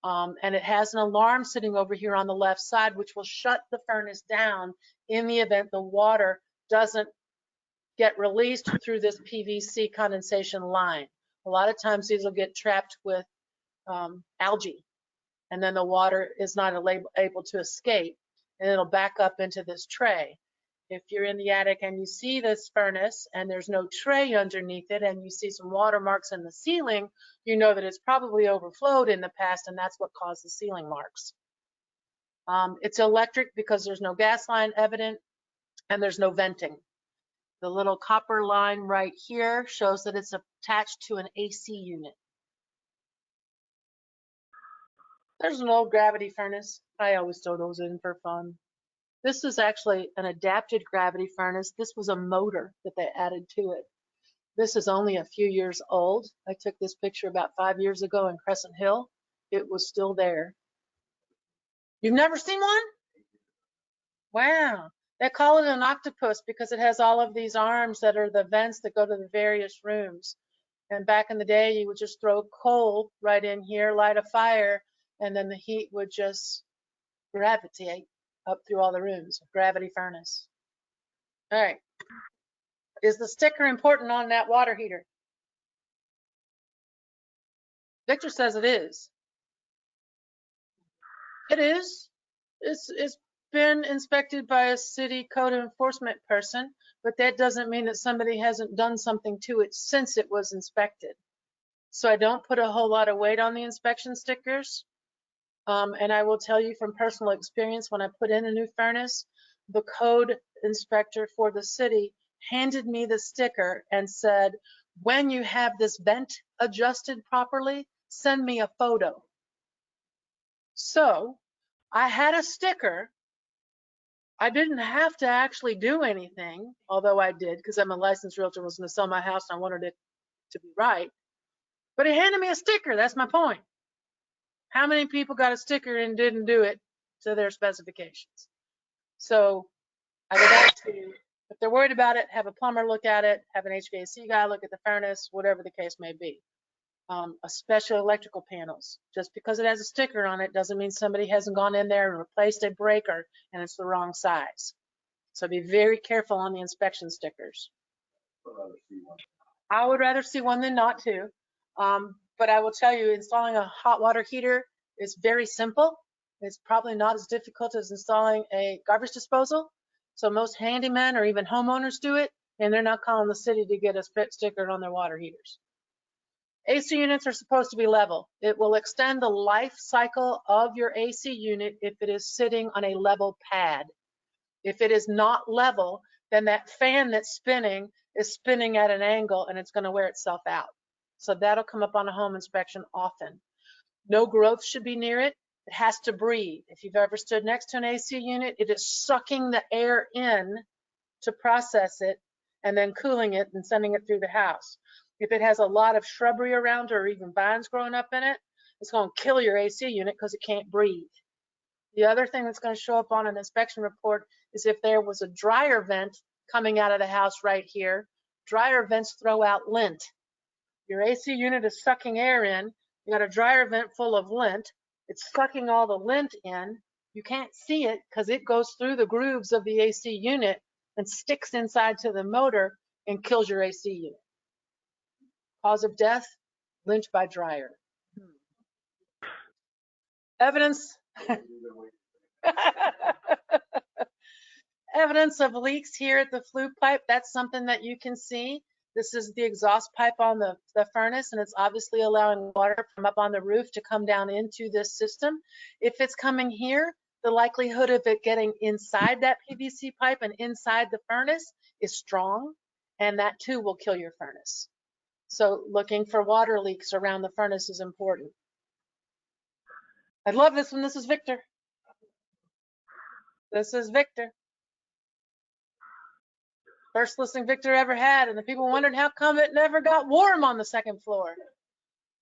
Speaker 2: And it has an alarm sitting over here on the left side, which will shut the furnace down in the event the water doesn't get released through this PVC condensation line. A lot of times these will get trapped with algae, and then the water is not able to escape, and it'll back up into this tray. If you're in the attic and you see this furnace and there's no tray underneath it and you see some watermarks in the ceiling, you know that it's probably overflowed in the past, and that's what caused the ceiling marks. It's electric because there's no gas line evident and there's no venting. The little copper line right here shows that it's attached to an AC unit. There's an old gravity furnace. I always throw those in for fun. This is actually an adapted gravity furnace. This was a motor that they added to it. This is only a few years old. I took this picture about 5 years ago in Crescent Hill. It was still there. You've never seen one? Wow. They call it an octopus because it has all of these arms that are the vents that go to the various rooms. And back in the day, you would just throw coal right in here, light a fire, and then the heat would just gravitate up through all the rooms. Gravity furnace. All right. Is the sticker important on that water heater? Victor says it is. It is. It's been inspected by a city code enforcement person, but that doesn't mean that somebody hasn't done something to it since it was inspected. So I don't put a whole lot of weight on the inspection stickers. And I will tell you from personal experience, when I put in a new furnace, the code inspector for the city handed me the sticker and said, when you have this vent adjusted properly, send me a photo. So I had a sticker. I didn't have to actually do anything, although I did because I'm a licensed realtor, was going to sell my house and I wanted it to be right. But he handed me a sticker. That's my point. How many people got a sticker and didn't do it to their specifications? So I go back to, if they're worried about it, have a plumber look at it, have an HVAC guy look at the furnace, whatever the case may be. Especially electrical panels. Just because it has a sticker on it doesn't mean somebody hasn't gone in there and replaced a breaker and it's the wrong size. So be very careful on the inspection stickers. I would rather see one than not to. But I will tell you, installing a hot water heater is very simple. It's probably not as difficult as installing a garbage disposal. So most handymen or even homeowners do it, and they're not calling the city to get a sticker on their water heaters. AC units are supposed to be level. It will extend the life cycle of your AC unit if it is sitting on a level pad. If it is not level, then that fan that's spinning is spinning at an angle and it's going to wear itself out. So that'll come up on a home inspection often. No growth should be near it. It has to breathe. If you've ever stood next to an AC unit, it is sucking the air in to process it and then cooling it and sending it through the house. If it has a lot of shrubbery around or even vines growing up in it, it's going to kill your AC unit because it can't breathe. The other thing that's going to show up on an inspection report is if there was a dryer vent coming out of the house right here. Dryer vents throw out lint. Your AC unit is sucking air in. You got a dryer vent full of lint. It's sucking all the lint in. You can't see it because it goes through the grooves of the AC unit and sticks inside to the motor and kills your AC unit. Cause of death, lynch by dryer. Evidence. Evidence of leaks here at the flue pipe. That's something that you can see. This is the exhaust pipe on the furnace, and it's obviously allowing water from up on the roof to come down into this system. If it's coming here, the likelihood of it getting inside that PVC pipe and inside the furnace is strong, and that too will kill your furnace. So looking for water leaks around the furnace is important. I love this one. This is Victor. This is Victor. First listing Victor ever had, and the people wondered how come it never got warm on the second floor.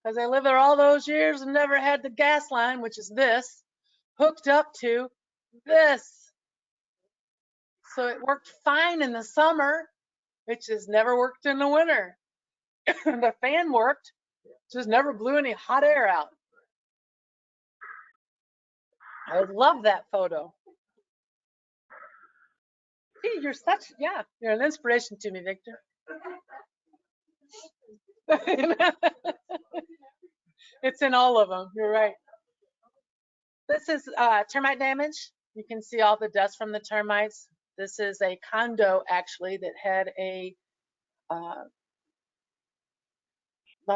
Speaker 2: Because they lived there all those years and never had the gas line, which is this, hooked up to this. So it worked fine in the summer, which has never worked in the winter. The fan worked, just never blew any hot air out. I love that photo. Gee, you're such, yeah, you're an inspiration to me, Victor. It's in all of them, you're right. This is termite damage. You can see all the dust from the termites. This is a condo actually that had a, not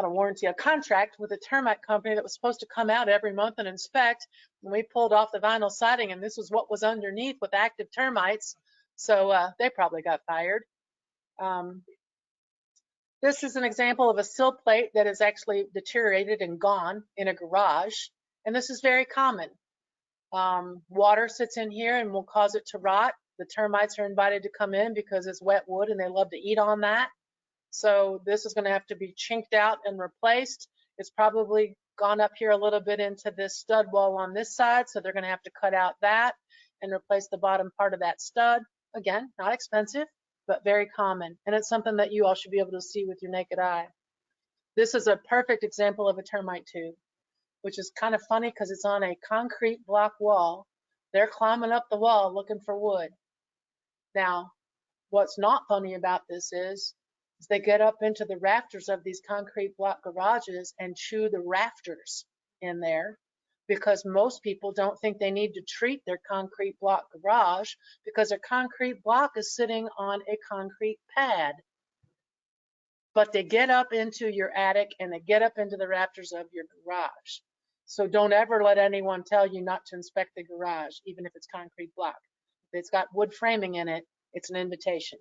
Speaker 2: a warranty, a contract with a termite company that was supposed to come out every month and inspect. And we pulled off the vinyl siding and this was what was underneath with active termites. So they probably got fired. This is an example of a sill plate that is actually deteriorated and gone in a garage. And this is very common. Water sits in here and will cause it to rot. The termites are invited to come in because it's wet wood and they love to eat on that. So this is going to have to be chinked out and replaced. It's probably gone up here a little bit into this stud wall on this side. So they're going to have to cut out that and replace the bottom part of that stud. Again, not expensive, but very common. And it's something that you all should be able to see with your naked eye. This is a perfect example of a termite tube, which is kind of funny because it's on a concrete block wall. They're climbing up the wall looking for wood. Now, what's not funny about this is they get up into the rafters of these concrete block garages and chew the rafters in there because most people don't think they need to treat their concrete block garage because their concrete block is sitting on a concrete pad. But they get up into your attic and they get up into the rafters of your garage. So don't ever let anyone tell you not to inspect the garage, even if it's concrete block. If it's got wood framing in it, it's an invitation.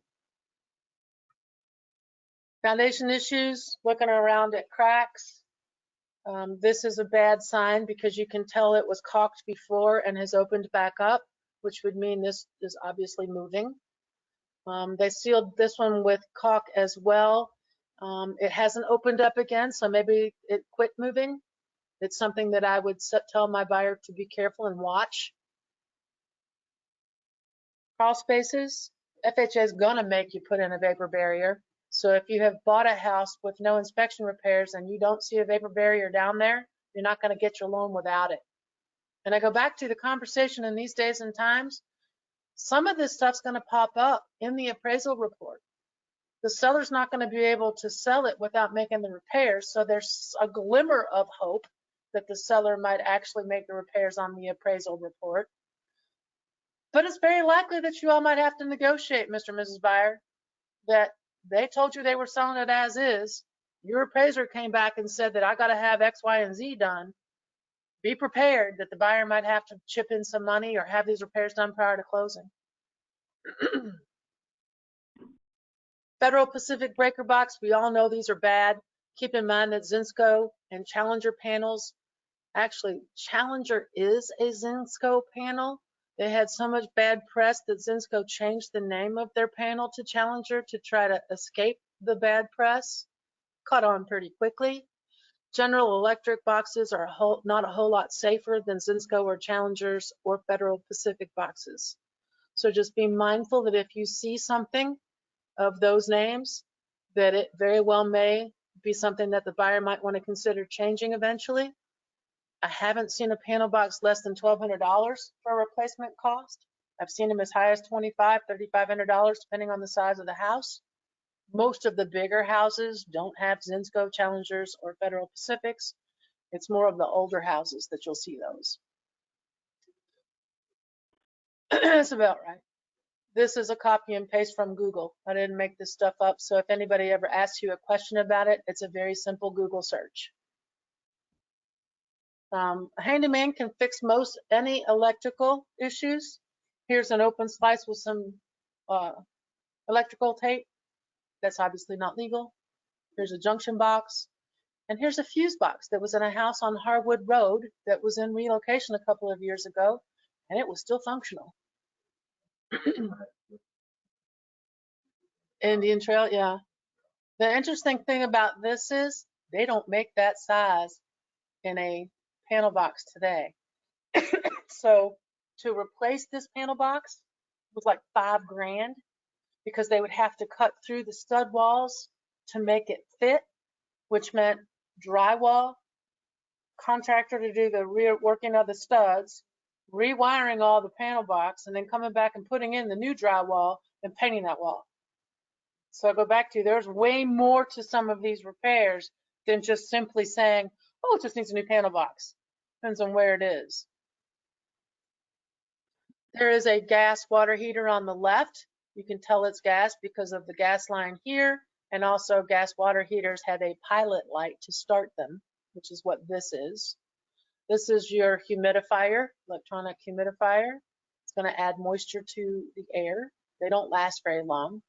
Speaker 2: Foundation issues, looking around at cracks. This is a bad sign because you can tell it was caulked before and has opened back up, which would mean this is obviously moving. They sealed this one with caulk as well. It hasn't opened up again, so maybe it quit moving. It's something that I would tell my buyer to be careful and watch. Crawl spaces, FHA is gonna make you put in a vapor barrier. So if you have bought a house with no inspection repairs and you don't see a vapor barrier down there, you're not gonna get your loan without it. And I go back to the conversation in these days and times, some of this stuff's gonna pop up in the appraisal report. The seller's not gonna be able to sell it without making the repairs. So there's a glimmer of hope that the seller might actually make the repairs on the appraisal report. But it's very likely that you all might have to negotiate, Mr. and Mrs. Buyer, that they told you they were selling it as is. Your appraiser came back and said that I got to have X, Y, and Z done. Be prepared that the buyer might have to chip in some money or have these repairs done prior to closing. Federal Pacific breaker box, we all know these are bad. Keep in mind that Zinsco and Challenger panels, actually Challenger is a Zinsco panel. They had so much bad press that Zinsco changed the name of their panel to Challenger to try to escape the bad press. Caught on pretty quickly. General Electric boxes are not a whole lot safer than Zinsco or Challengers or Federal Pacific boxes. So just be mindful that if you see something of those names, that it very well may be something that the buyer might want to consider changing eventually. I haven't seen a panel box less than $1,200 for a replacement cost. I've seen them as high as $2,500, $3,500, depending on the size of the house. Most of the bigger houses don't have Zinsco, Challengers, or Federal Pacifics. It's more of the older houses that you'll see those. That's about right. This is a copy and paste from Google. I didn't make this stuff up, so if anybody ever asks you a question about it, it's a very simple Google search. A handyman can fix most any electrical issues. Here's an open slice with some electrical tape. That's obviously not legal. Here's a junction box. And here's a fuse box that was in a house on Harwood Road that was in relocation a couple of years ago, and it was still functional. Indian Trail, yeah. The interesting thing about this is they don't make that size in a panel box today. So to replace this panel box was like $5,000 because they would have to cut through the stud walls to make it fit, which meant drywall, contractor to do the rear working of the studs, rewiring all the panel box, and then coming back and putting in the new drywall and painting that wall. So I go back to, there's way more to some of these repairs than just simply saying, oh, it just needs a new panel box. Depends on where it is. There is a gas water heater on the left. You can tell it's gas because of the gas line here, and also gas water heaters have a pilot light to start them, which is what this is. This is your humidifier, electronic humidifier. It's going to add moisture to the air. They don't last very long.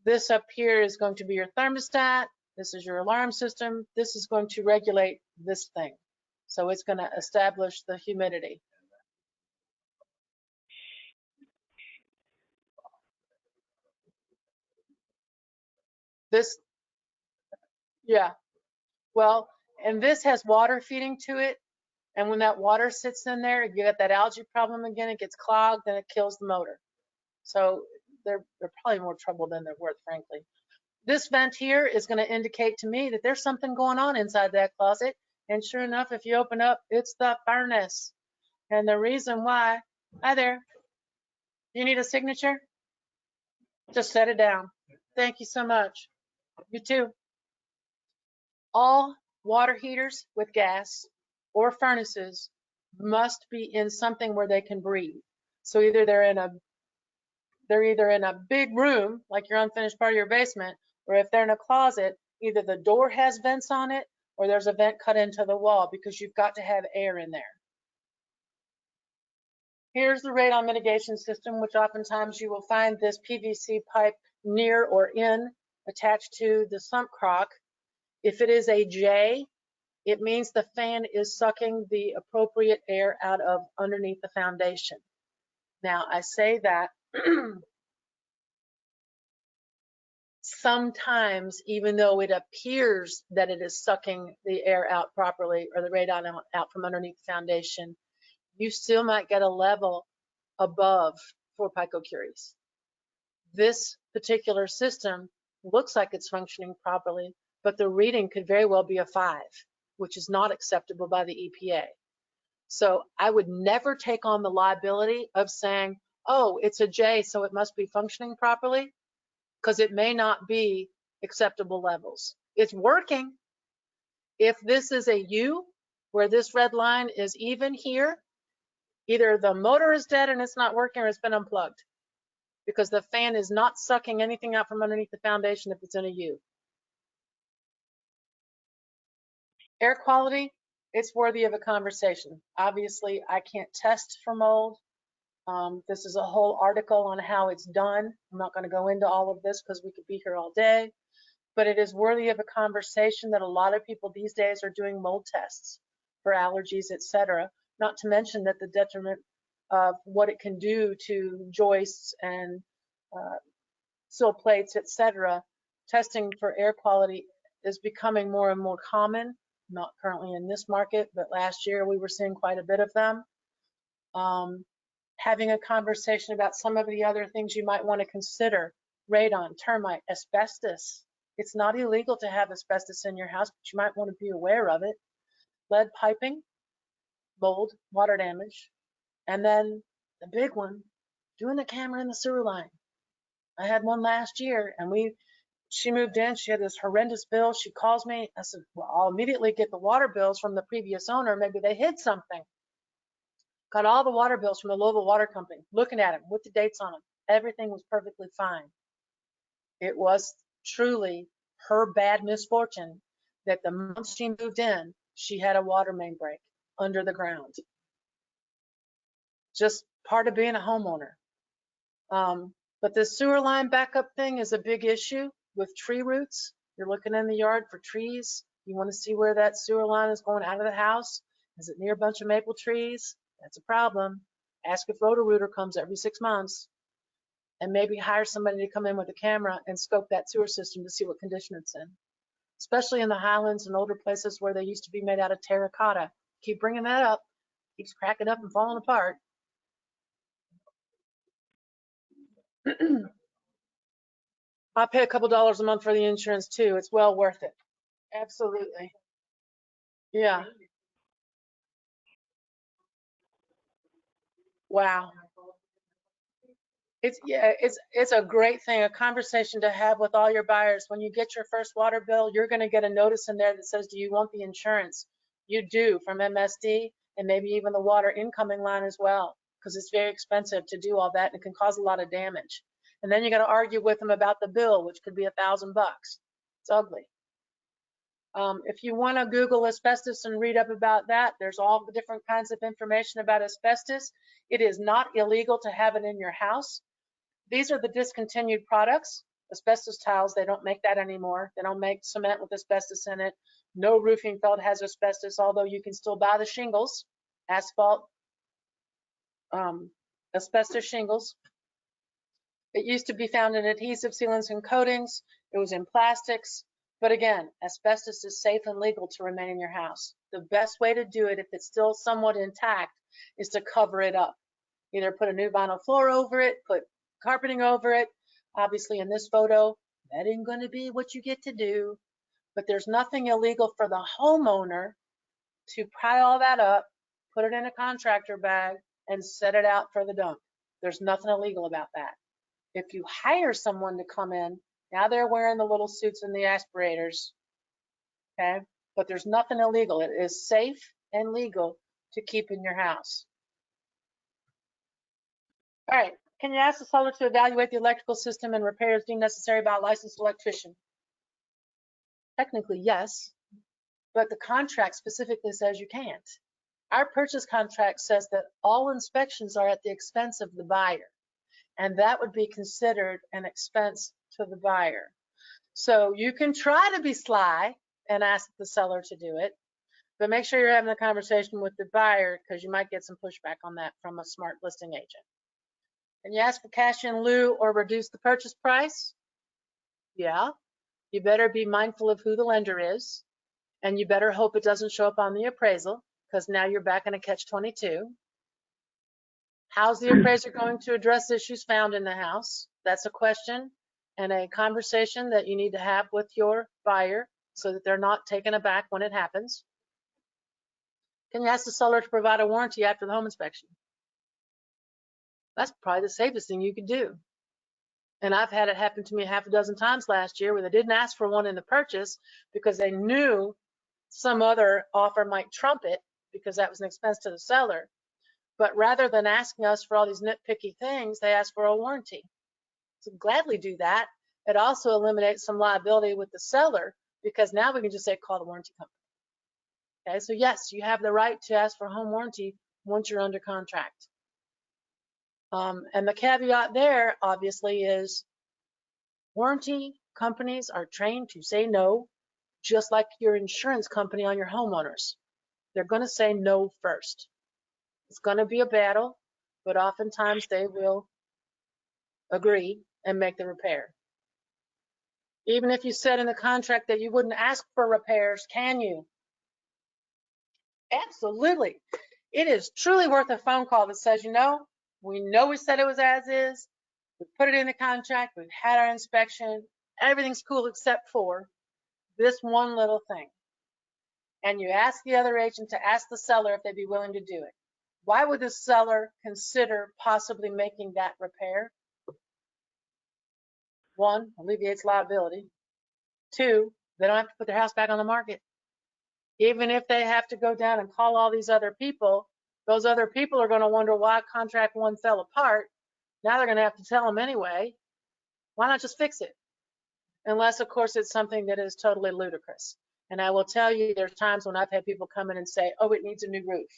Speaker 2: This up here is going to be your thermostat. This is your alarm system. This is going to regulate this thing. So it's going to establish the humidity. This, yeah, well, and this has water feeding to it. And when that water sits in there, you get that algae problem again, it gets clogged and it kills the motor. So they're probably more trouble than they're worth, frankly. This vent here is going to indicate to me that there's something going on inside that closet. And sure enough, if you open up, it's the furnace. And the reason why, hi there, you need a signature? Just set it down. Thank you so much. You too. All water heaters with gas or furnaces must be in something where they can breathe. So either they're either in a big room, like your unfinished part of your basement, or if they're in a closet, either the door has vents on it or there's a vent cut into the wall because you've got to have air in there. Here's the radon mitigation system, which oftentimes you will find this PVC pipe near or in attached to the sump crock. If it is a J, it means the fan is sucking the appropriate air out of underneath the foundation. Now, I say that sometimes, even though it appears that it is sucking the air out properly or the radon out from underneath the foundation, you still might get a level above 4 picocuries. This particular system looks like it's functioning properly, but the reading could very well be a 5, which is not acceptable by the EPA. So I would never take on the liability of saying, oh, it's a J, so it must be functioning properly, because it may not be acceptable levels. It's working. If this is a U, where this red line is even here, either the motor is dead and it's not working or it's been unplugged, because the fan is not sucking anything out from underneath the foundation if it's in a U. Air quality, it's worthy of a conversation. Obviously, I can't test for mold. This is a whole article on how it's done. I'm not going to go into all of this because we could be here all day, but it is worthy of a conversation that a lot of people these days are doing mold tests for allergies, etc. Not to mention that the detriment of what it can do to joists and sill plates, etc. Testing for air quality is becoming more and more common, not currently in this market, but last year we were seeing quite a bit of them. Having a conversation about some of the other things you might want to consider: radon, termite, asbestos. It's not illegal to have asbestos in your house, but you might want to be aware of it. Lead piping, mold, water damage, and then the big one, doing the camera in the sewer line. I had one last year, and she moved in, she had this horrendous bill. She calls me, I said, well, I'll immediately get the water bills from the previous owner. Maybe they hid something. Got all the water bills from the Louisville Water Company, looking at them with the dates on them. Everything was perfectly fine. It was truly her bad misfortune that the month she moved in, she had a water main break under the ground. Just part of being a homeowner. But the sewer line backup thing is a big issue with tree roots. You're looking in the yard for trees. You want to see where that sewer line is going out of the house. Is it near a bunch of maple trees? That's a problem. Ask if Roto-Rooter comes every 6 months, and maybe hire somebody to come in with a camera and scope that sewer system to see what condition it's in, especially in the highlands and older places where they used to be made out of terracotta. Keep bringing that up. Keeps cracking up and falling apart. I pay a couple dollars a month for the insurance too. It's well worth it. Absolutely. Yeah. Wow. It's a great thing, a conversation to have with all your buyers. When you get your first water bill, you're going to get a notice in there that says, do you want the insurance? You do, from MSD, and maybe even the water incoming line as well, because it's very expensive to do all that and it can cause a lot of damage. And then you got to argue with them about the bill, which could be $1,000. It's ugly. If you want to Google asbestos and read up about that, there's all the different kinds of information about asbestos. It is not illegal to have it in your house. These are the discontinued products. Asbestos tiles, they don't make that anymore. They don't make cement with asbestos in it. No roofing felt has asbestos, although you can still buy the shingles, asphalt, asbestos shingles. It used to be found in adhesive sealants and coatings. It was in plastics. But again, asbestos is safe and legal to remain in your house. The best way to do it, if it's still somewhat intact, is to cover it up. Either put a new vinyl floor over it, put carpeting over it. Obviously in this photo, that ain't going to be what you get to do, but there's nothing illegal for the homeowner to pry all that up, put it in a contractor bag, and set it out for the dump. There's nothing illegal about that. If you hire someone to come in, now they're wearing the little suits and the aspirators, okay? But there's nothing illegal. It is safe and legal to keep in your house. All right, can you ask the seller to evaluate the electrical system and repairs deemed necessary by a licensed electrician? Technically, yes, but the contract specifically says you can't. Our purchase contract says that all inspections are at the expense of the buyer, and that would be considered an expense to the buyer. So you can try to be sly and ask the seller to do it, but make sure you're having a conversation with the buyer, because you might get some pushback on that from a smart listing agent. Can you ask for cash in lieu or reduce the purchase price? Yeah. You better be mindful of who the lender is, and you better hope it doesn't show up on the appraisal, because now you're back in a catch-22. How's the appraiser going to address issues found in the house? That's a question and a conversation that you need to have with your buyer so that they're not taken aback when it happens. Can you ask the seller to provide a warranty after the home inspection? That's probably the safest thing you could do. And I've had it happen to me half a dozen times last year where they didn't ask for one in the purchase because they knew some other offer might trump it because that was an expense to the seller. But rather than asking us for all these nitpicky things, they asked for a warranty. So gladly do that. It also eliminates some liability with the seller because now we can just say call the warranty company. Okay, so yes, you have the right to ask for a home warranty once you're under contract. And the caveat there obviously is warranty companies are trained to say no, just like your insurance company on your homeowners. They're going to say no first. It's going to be a battle, but oftentimes they will agree and make the repair. Even if you said in the contract that you wouldn't ask for repairs, can you? Absolutely. It is truly worth a phone call that says, we know we said it was as is. We put it in the contract. We've had our inspection. Everything's cool except for this one little thing. And you ask the other agent to ask the seller if they'd be willing to do it. Why would the seller consider possibly making that repair? One, alleviates liability. Two, they don't have to put their house back on the market. Even if they have to go down and call all these other people, those other people are going to wonder why contract one fell apart. Now they're going to have to tell them anyway. Why not just fix it? Unless, of course, it's something that is totally ludicrous. And I will tell you, there's times when I've had people come in and say, oh, it needs a new roof.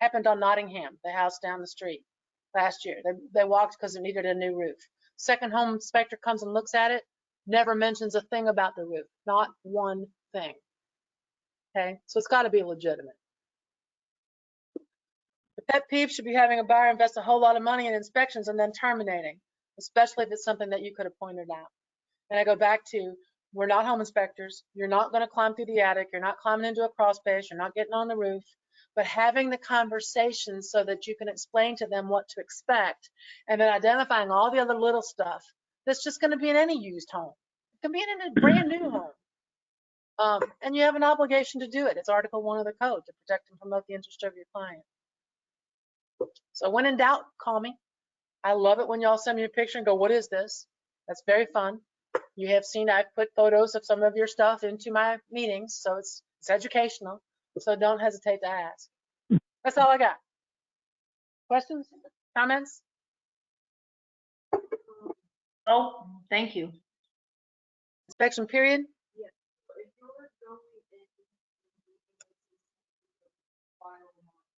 Speaker 2: Happened on Nottingham, the house down the street last year. They walked because it needed a new roof. Second home inspector comes and looks at it, never mentions a thing about the roof, not one thing. Okay, so it's got to be legitimate. The pet peeve should be having a buyer invest a whole lot of money in inspections and then terminating, especially if it's something that you could have pointed out. And I go back to, we're not home inspectors. You're not going to climb through the attic. You're not climbing into a crawl space. You're not getting on the roof. But having the conversation so that you can explain to them what to expect, and then identifying all the other little stuff that's just going to be in any used home. It can be in a brand new home. And you have an obligation to do it. It's Article 1 of the code to protect and promote the interest of your client. So when in doubt, call me. I love it when y'all send me a picture and go, what is this? That's very fun. You have seen I've put photos of some of your stuff into my meetings, so it's educational. So don't hesitate to ask. That's all I got. Questions? Comments?
Speaker 3: Oh, thank you.
Speaker 2: Inspection period?